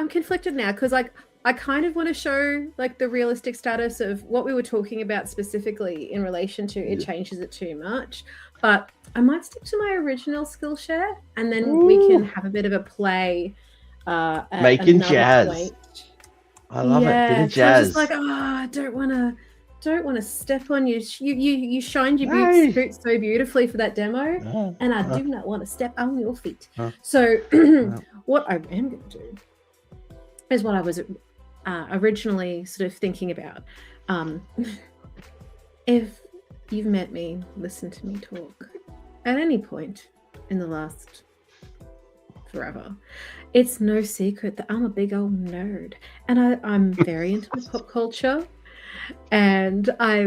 conflicted now, because I kind of want to show like the realistic status of what we were talking about specifically in relation to it changes it too much, but I might stick to my original Skillshare, and then we can have a bit of a play. Making jazz. Point. I love it. Bit of jazz. So just like, I don't want to step on you. You shined your boots so beautifully for that demo, and I do not want to step on your feet. So what I am going to do is what I was originally sort of thinking about. If you've met me, listened to me talk at any point in the last forever, it's no secret that I'm a big old nerd, and I'm very into pop culture, and I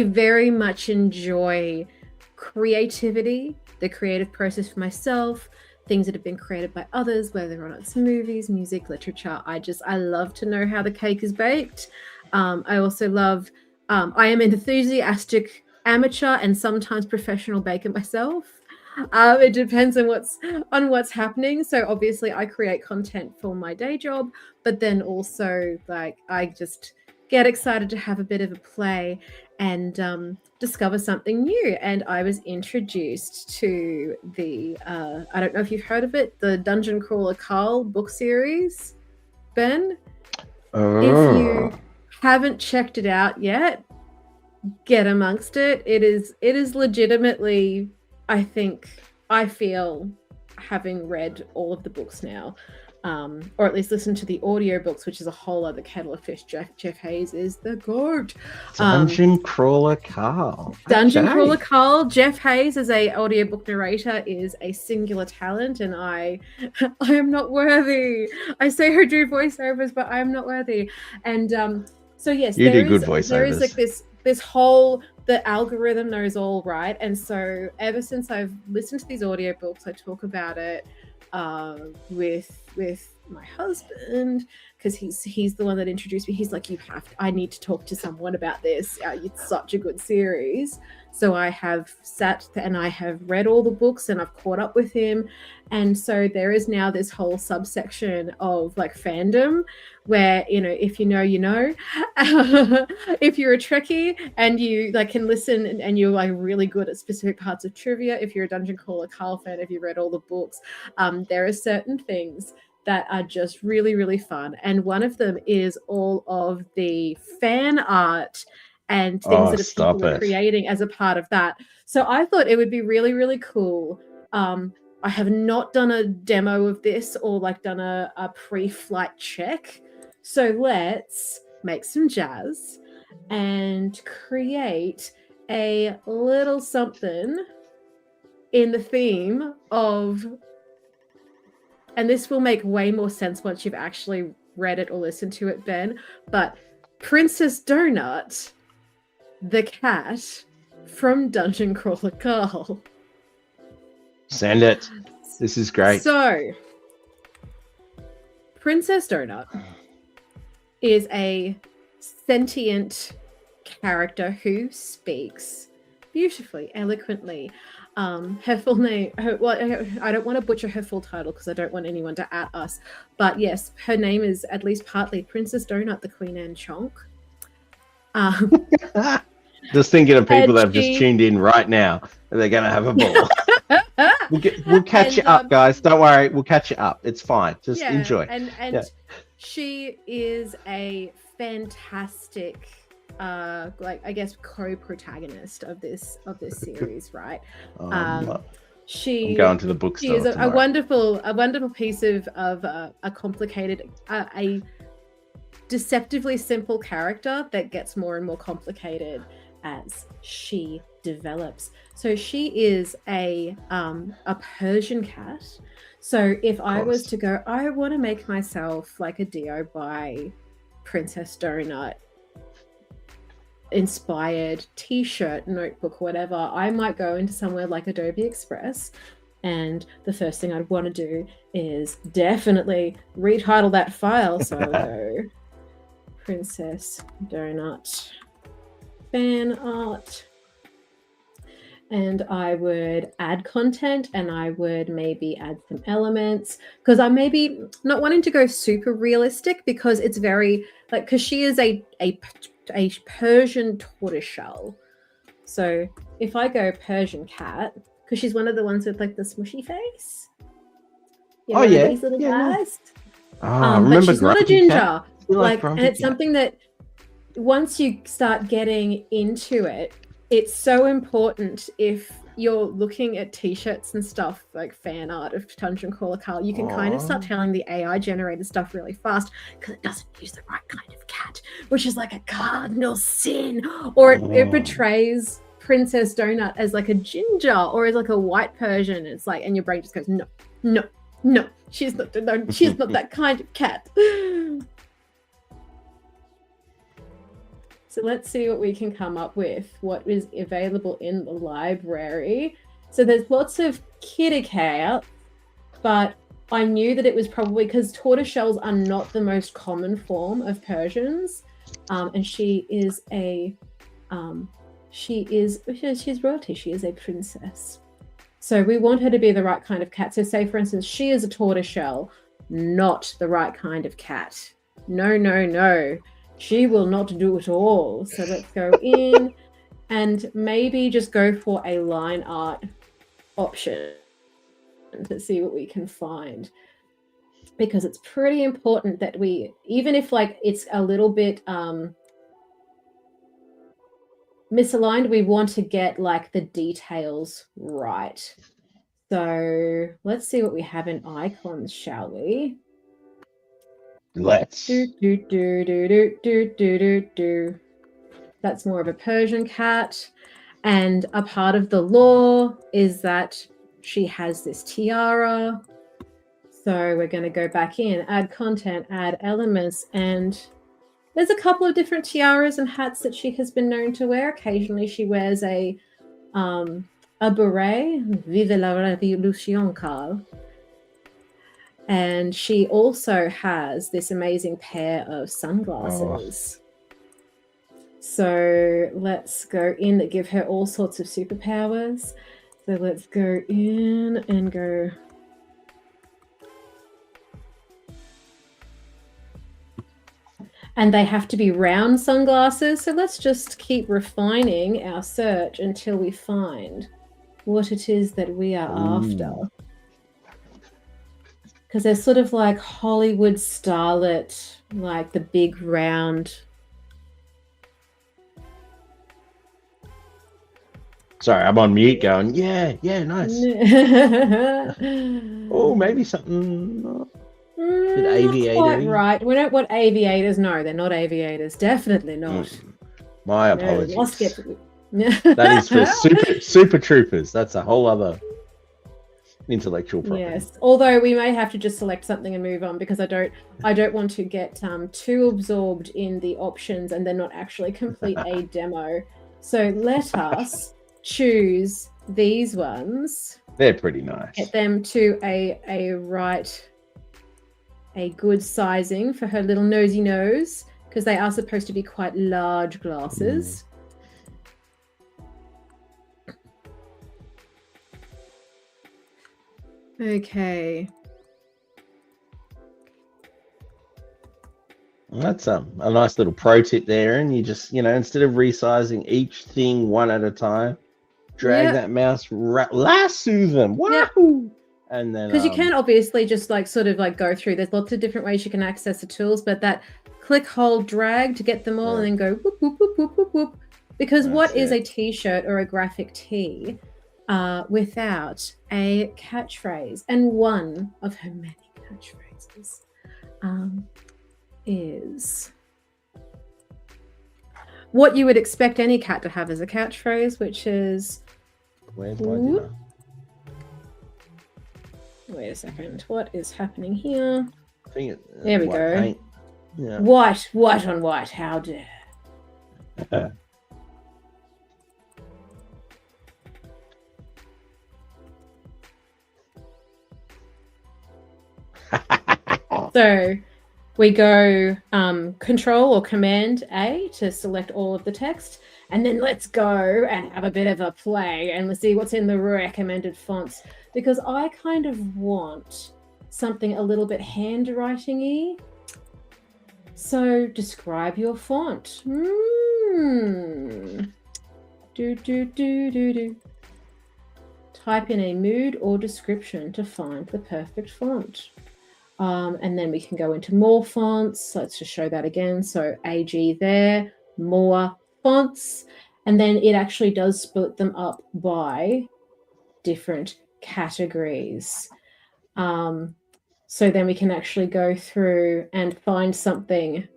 very much enjoy creativity, the creative process for myself, things that have been created by others, whether or not it's movies, music, literature. I love to know how the cake is baked. I also love, I am an enthusiastic amateur and sometimes professional baker myself. It depends on what's happening. So obviously I create content for my day job, but then also like I just get excited to have a bit of a play and discover something new. And I was introduced to the I don't know if you've heard of it, the Dungeon Crawler Carl book series, Ben. If you haven't checked it out yet, get amongst it. It is legitimately, I feel, having read all of the books now, or at least listen to the audiobooks, which is a whole other kettle of fish. Jeff Hayes is the goat. Dungeon Crawler Carl. Dungeon Crawler Carl. Jeff Hayes as a audiobook narrator is a singular talent, and I am not worthy. I say her do voiceovers, but I am not worthy. And so yes, you do good voiceovers. There is like this whole, the algorithm knows all, right? And so ever since I've listened to these audiobooks, I talk about it with my husband, because he's the one that introduced me. He's like, I need to talk to someone about this. It's such a good series. So I have sat and I have read all the books and I've caught up with him. And so there is now this whole subsection of like fandom where, you know, if you know, you know. If you're a Trekkie and you like can listen and you're like really good at specific parts of trivia, if you're a Dungeon Crawler Carl fan, if you read all the books, there are certain things that are just really, really fun. And one of them is all of the fan art and things that people are creating as a part of that. So I thought it would be really, really cool. I have not done a demo of this or like done a pre-flight check. So let's make some jazz and create a little something in the theme of, and this will make way more sense once you've actually read it or listened to it, Ben, but Princess Donut, the cat from Dungeon Crawler Carl. Send it. This is great. So, Princess Donut is a sentient character who speaks beautifully, eloquently. Her full name, I don't want to butcher her full title because I don't want anyone to at us, but yes, her name is at least partly Princess Donut, the Queen Anne Chonk. Just thinking of people that have just tuned in right now, and they're going to have a ball. We'll catch you up, guys. Don't worry, we'll catch you up. It's fine. Just enjoy. And she is a fantastic, like I guess, co-protagonist of this series, right? I'm going to the bookstore. She is a wonderful piece of a complicated, a deceptively simple character that gets more and more complicated as she develops. So she is a Persian cat. So if I was to go, I want to make myself like a DIY Princess Donut inspired t-shirt, notebook, whatever, I might go into somewhere like Adobe Express, and the first thing I'd want to do is definitely retitle that file. So I'll go Princess Donut fan art, and I would add content, and I would maybe add some elements, because I'm maybe not wanting to go super realistic, because it's very like, because she is a Persian tortoiseshell. So if I go Persian cat, because she's one of the ones with like the smushy face. You know, these little guys. Remember, but she's not a ginger. Like, and it's something that once you start getting into it, it's so important. If you're looking at t-shirts and stuff, like fan art of Dungeon Crawler Carl, you can kind of start telling the AI generated stuff really fast, because it doesn't use the right kind of cat, which is like a cardinal sin, or it portrays Princess Donut as like a ginger or as like a white Persian. It's like, and your brain just goes, no, she's not that kind of cat. So let's see what we can come up with, what is available in the library. So there's lots of kitty cats, but I knew that it was probably because tortoiseshells are not the most common form of Persians. And she is she's royalty. She is a princess. So we want her to be the right kind of cat. So say, for instance, she is a tortoiseshell, not the right kind of cat. No. She will not do it all. So let's go in and maybe just go for a line art option to see what we can find. Because it's pretty important that we, even if like it's a little bit misaligned, we want to get like the details right. So let's see what we have in icons, shall we? Let's. Do, do, do, do, do, do, do, do, do. That's more of a Persian cat. And a part of the lore is that she has this tiara. So we're going to go back in, add content, add elements, and there's a couple of different tiaras and hats that she has been known to wear. Occasionally she wears a beret, Vive la Révolution, Carl. And she also has this amazing pair of sunglasses. So let's go in that give her all sorts of superpowers. So let's go in and go. And they have to be round sunglasses. So let's just keep refining our search until we find what it is that we are after. Because they're sort of like Hollywood starlet, like the big round. Sorry, I'm on mute going, yeah, nice. Oh, maybe something... Not quite right. We don't want aviators. No, they're not aviators. Definitely not. My apologies. No, that is for super troopers. That's a whole other intellectual property. Yes. Although we may have to just select something and move on because I don't want to get too absorbed in the options and then not actually complete a demo. So let us choose these ones. They're pretty nice. Get them to a good sizing for her little nosy nose, because they are supposed to be quite large glasses. Okay. That's a nice little pro tip there, and you just, instead of resizing each thing one at a time, drag that mouse, lasso them. Wahoo! And then because you can obviously just sort of go through. There's lots of different ways you can access the tools, but that click, hold, drag to get them all, and then go whoop whoop whoop whoop whoop whoop. Because what is a t-shirt or a graphic tee without a catchphrase? And one of her many catchphrases is what you would expect any cat to have as a catchphrase, which is where's my dinner? Wait a second. What is happening here? I think there we go. Paint. Yeah. White on white. How dare. So we go Control or Command A to select all of the text. And then let's go and have a bit of a play and let's see what's in the recommended fonts. Because I kind of want something a little bit handwriting-y. So describe your font. Type in a mood or description to find the perfect font. And then we can go into more fonts. Let's just show that again. So AG there, more fonts. And then it actually does split them up by different categories. So then we can actually go through and find something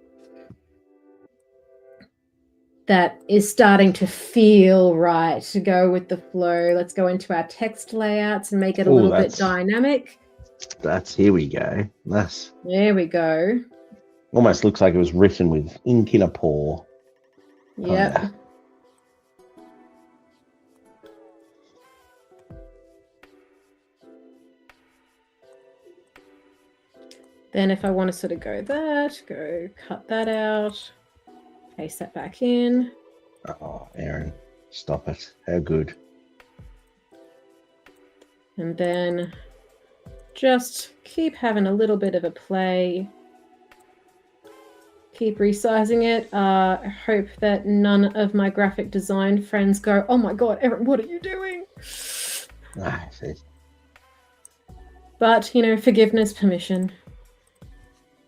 that is starting to feel right, to go with the flow. Let's go into our text layouts and make it a little bit dynamic. Here we go. Nice. There we go. Almost looks like it was written with ink in a paw. Yep. Then if I want to sort of go cut that out, paste that back in. Oh, Erin, stop it. How good. And then just keep having a little bit of a play. Keep resizing it. I hope that none of my graphic design friends go, oh my God, Erin, what are you doing? But, forgiveness, permission.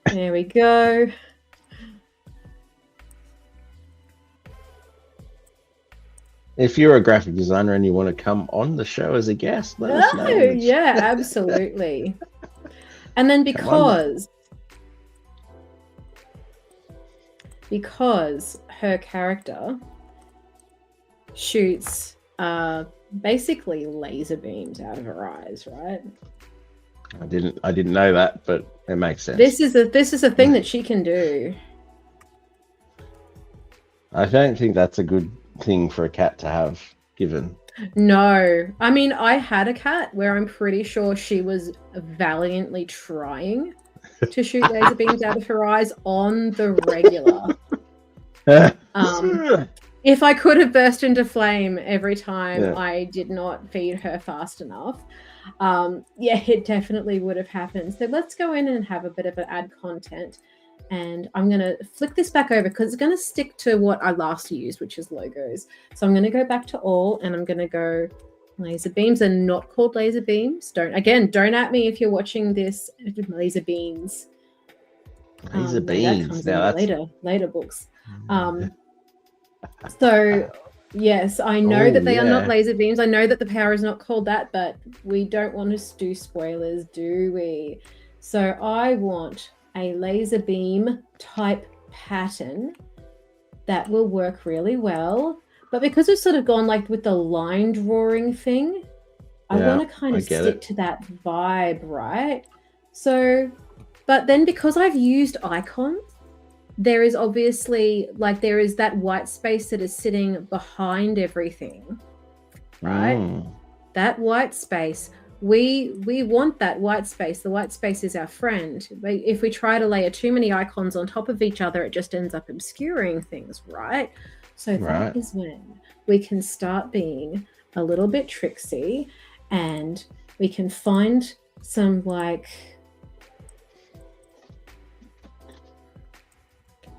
There we go. If you're a graphic designer and you want to come on the show as a guest, let us know. Yeah, absolutely. And then because because her character shoots basically laser beams out of her eyes, right? I didn't know that, but it makes sense. This is a thing that she can do. I don't think that's a good thing for a cat to have given. No, I mean, I had a cat where I'm pretty sure she was valiantly trying to shoot laser beams out of her eyes on the regular. If I could have burst into flame every time I did not feed her fast enough, it definitely would have happened. So let's go in and have a bit of an ad content. And I'm going to flick this back over because it's going to stick to what I last used, which is logos. So I'm going to go back to all, and I'm going to go laser beams. Are not called laser beams. Don't at me if you're watching this. Laser beams. Laser beams. That comes in later books. So yes, I know that they are not laser beams. I know that the power is not called that, but we don't want to do spoilers, do we? So I want a laser beam type pattern that will work really well. But because we've sort of gone like with the line drawing thing, I want to kind of stick to that vibe, right? So, but then because I've used icons, there is obviously there is that white space that is sitting behind everything, right? That white space. We want that white space. The white space is our friend. If we try to layer too many icons on top of each other, it just ends up obscuring things, right? So that is when we can start being a little bit tricksy, and we can find some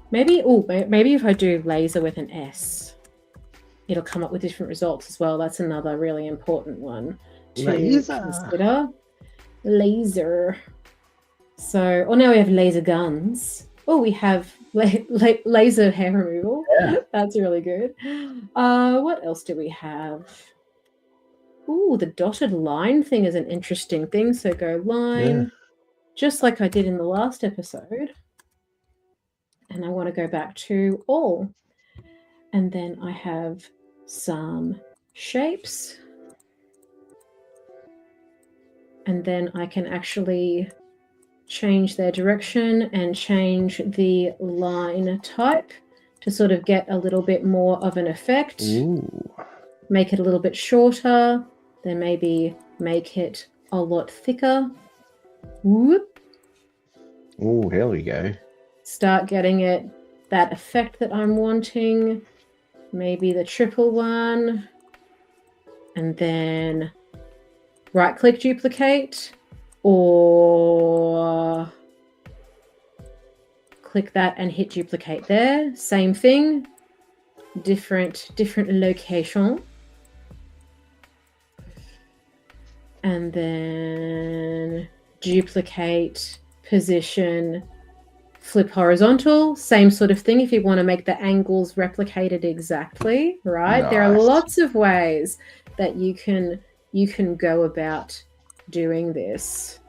maybe if I do laser with an S, it'll come up with different results as well. That's another really important one to consider. Laser. So, now we have laser guns. We have laser hair removal. That's really good. What else do we have? The dotted line thing is an interesting thing. So go line, just like I did in the last episode. And I want to go back to all. And then I have some shapes. And then I can actually change their direction and change the line type to sort of get a little bit more of an effect. Make it a little bit shorter, then maybe make it a lot thicker. Whoop. Here we go. Start getting it that effect that I'm wanting. Maybe the triple one. And then right click duplicate, or click that and hit duplicate there. Same thing, different location. And then duplicate, position, flip horizontal. Same sort of thing if you want to make the angles replicated exactly, right? There are lots of ways that you can go about doing this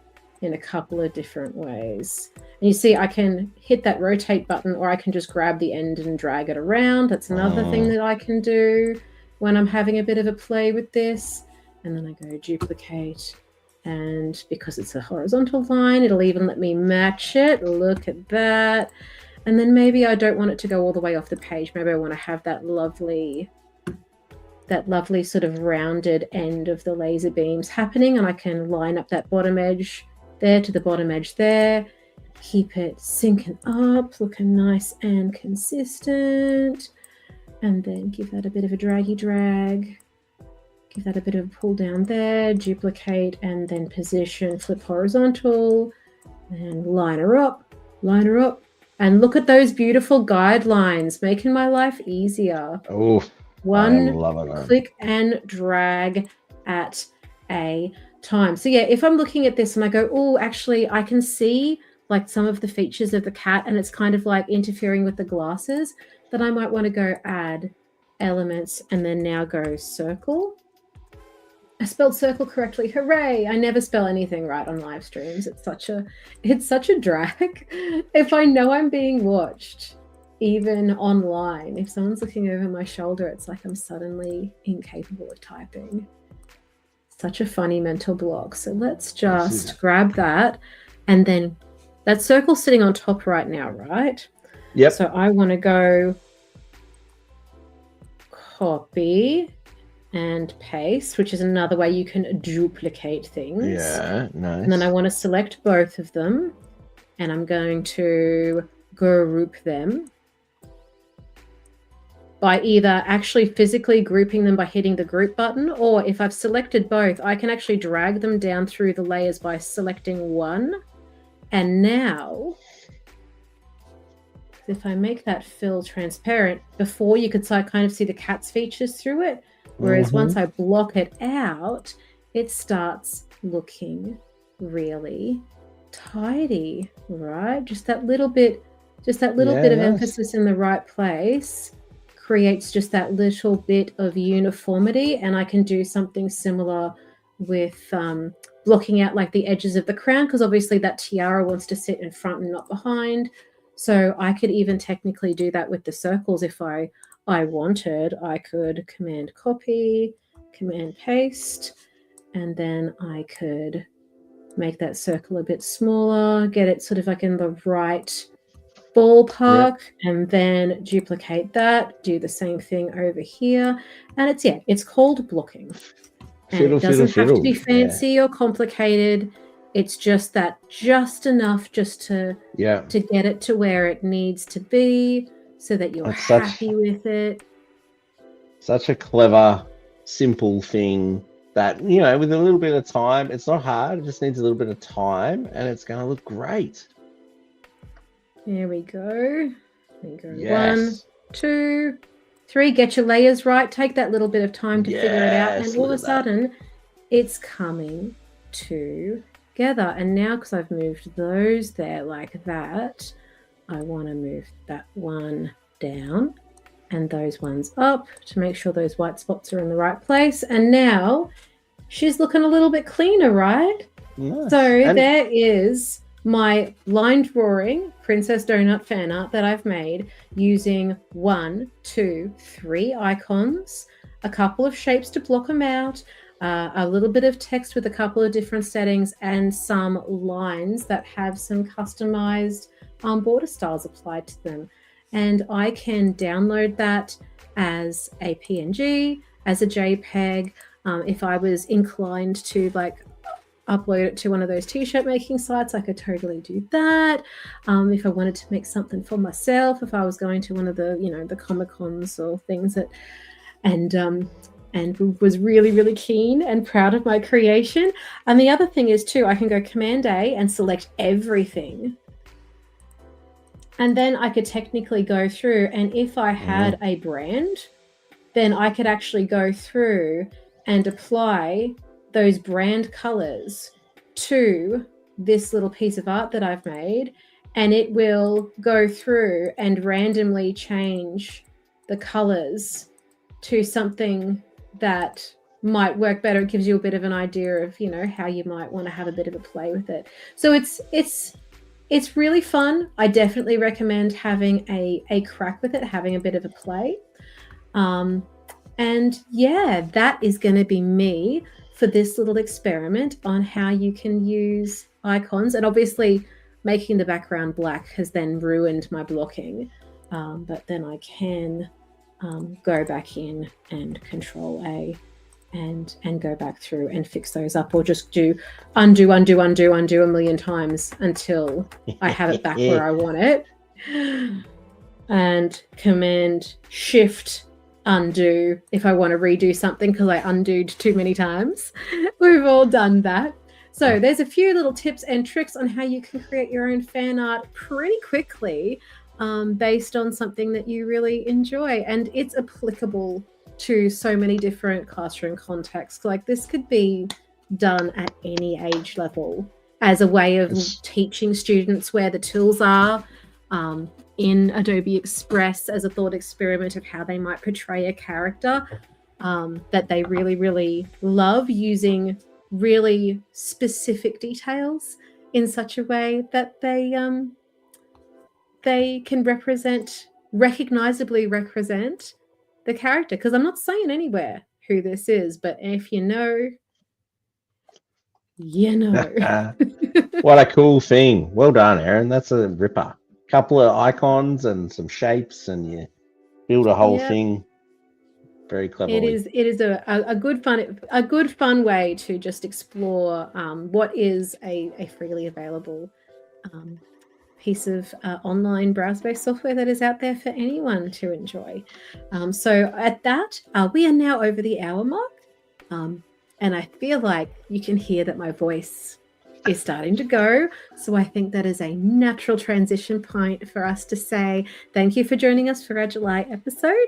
in a couple of different ways. And you see I can hit that rotate button, or I can just grab the end and drag it around. That's another thing that I can do when I'm having a bit of a play with this. And then I go duplicate, and because it's a horizontal line, it'll even let me match it. Look at that. And then maybe I don't want it to go all the way off the page. Maybe I want to have that lovely sort of rounded end of the laser beams happening, and I can line up that bottom edge there to the bottom edge there, keep it syncing up, looking nice and consistent, and then give that a bit of a draggy drag, give that a bit of a pull down there, duplicate, and then position, flip horizontal, and line her up, and look at those beautiful guidelines, making my life easier. One click and drag at a time. So if I'm looking at this and I go, actually I can see like some of the features of the cat, and it's kind of like interfering with the glasses, then I might want to go add elements, and then now go circle. I spelled circle correctly. Hooray. I never spell anything right on live streams. It's such a drag. If I know I'm being watched, even online, if someone's looking over my shoulder, it's like I'm suddenly incapable of typing. Such a funny mental block. So let's just grab that, and then that circle's sitting on top right now, right? Yep. So I want to go copy and paste, which is another way you can duplicate things. Yeah, nice. And then I want to select both of them, and I'm going to group them by either actually physically grouping them by hitting the group button, or if I've selected both, I can actually drag them down through the layers by selecting one. And now, if I make that fill transparent, before you could kind of see the cat's features through it, whereas once I block it out, it starts looking really tidy, right? Just that little bit of emphasis in the right place creates just that little bit of uniformity. And I can do something similar with blocking out like the edges of the crown, because obviously that tiara wants to sit in front and not behind. So I could even technically do that with the circles if I wanted. I could command copy, command paste, and then I could make that circle a bit smaller, get it sort of like in the right ballpark, and then duplicate that, do the same thing over here. And it's called blocking. And it doesn't have to be fancy or complicated. It's just enough just to get it to where it needs to be so that you're happy with it. Such a clever, simple thing that, with a little bit of time, it's not hard. It just needs a little bit of time and it's going to look great. There we go. Yes. 1, 2, 3. Get your layers right. Take that little bit of time to figure it out. And all of a sudden, it's coming together. And now, because I've moved those there like that, I want to move that one down and those ones up to make sure those white spots are in the right place. And now she's looking a little bit cleaner, right? Nice. So there is my line drawing Princess Donut fan art that I've made using 1, 2, 3 icons, a couple of shapes to block them out, a little bit of text with a couple of different settings, and some lines that have some customized border styles applied to them. And I can download that as a PNG, as a JPEG. If I was inclined to upload it to one of those t-shirt making sites, I could totally do that. If I wanted to make something for myself, if I was going to one of the the Comic-Cons or things and was really, really keen and proud of my creation. And the other thing is too, I can go Command A and select everything. And then I could technically go through, and if I had a brand, then I could actually go through and apply those brand colors to this little piece of art that I've made, and it will go through and randomly change the colors to something that might work better. It gives you a bit of an idea of how you might want to have a bit of a play with it. So it's really fun. I definitely recommend having a crack with it, having a bit of a play. And that is going to be me for this little experiment on how you can use icons. And obviously making the background black has then ruined my blocking. But then I can go back in and Control A and go back through and fix those up, or just do undo a million times until I have it back where I want it. And Command Shift undo if I want to redo something because I undoed too many times. We've all done that. So there's a few little tips and tricks on how you can create your own fan art pretty quickly, based on something that you really enjoy. And it's applicable to so many different classroom contexts. Like this could be done at any age level as a way of teaching students where the tools are, in Adobe Express as a thought experiment of how they might portray a character that they really, really love, using really specific details in such a way that they can represent recognizably represent the character, because I'm not saying anywhere who this is, but if you know, you know. What a cool thing. Well done, Erin. That's a ripper. Couple of icons and some shapes, and you build a whole thing very cleverly. It is a good fun way to just explore what is a freely available piece of online browser-based software that is out there for anyone to enjoy. So at that, we are now over the hour mark, and I feel like you can hear that my voice is starting to go. So I think that is a natural transition point for us to say thank you for joining us for our July episode.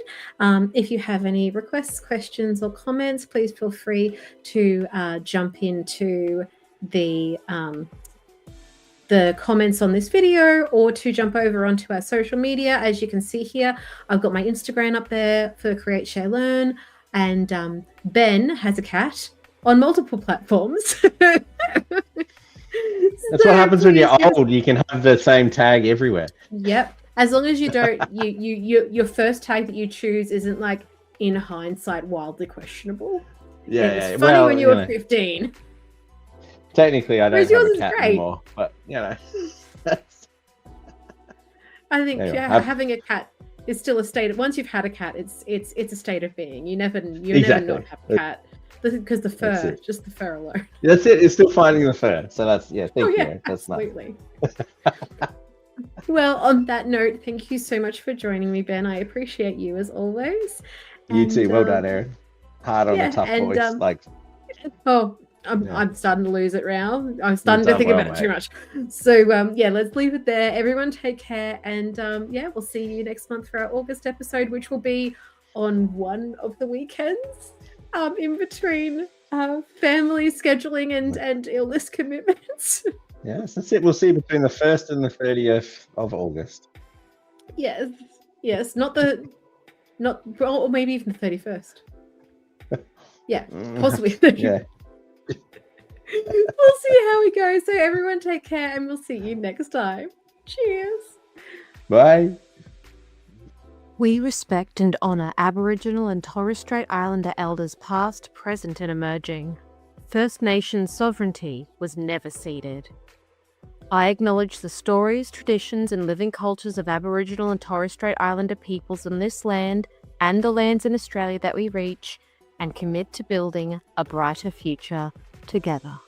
If you have any requests, questions, or comments, please feel free to jump into the comments on this video, or to jump over onto our social media. As you can see here, I've got my Instagram up there for Create, Share, Learn, and Ben has a cat on multiple platforms. That's what happens when you're old. You can have the same tag everywhere. Yep. As long as you don't, your first tag that you choose isn't like, in hindsight, wildly questionable. Yeah, it's funny when you were 15. Technically, I don't have a cat anymore, but you know. I think having a cat is still a state of, once you've had a cat, it's a state of being. You never not have a cat. Because the fur, just the fur alone. That's it. It's still finding the fur. So that's, thank you. That's absolutely. Well, on that note, thank you so much for joining me, Ben. I appreciate you as always. You too. Well done, Erin. Hard on a tough voice. I'm starting to lose it now. I'm starting to think about it too much. So let's leave it there. Everyone take care, and we'll see you next month for our August episode, which will be on one of the weekends. In between family scheduling and illness commitments. Yes, that's it. We'll see between the 1st and the 30th of August. Yes, or maybe even the 31st. Yeah, possibly. Yeah. We'll see how we go. So everyone take care, and we'll see you next time. Cheers. Bye. We respect and honour Aboriginal and Torres Strait Islander elders past, present and emerging. First Nations sovereignty was never ceded. I acknowledge the stories, traditions and living cultures of Aboriginal and Torres Strait Islander peoples on this land and the lands in Australia that we reach, and commit to building a brighter future together.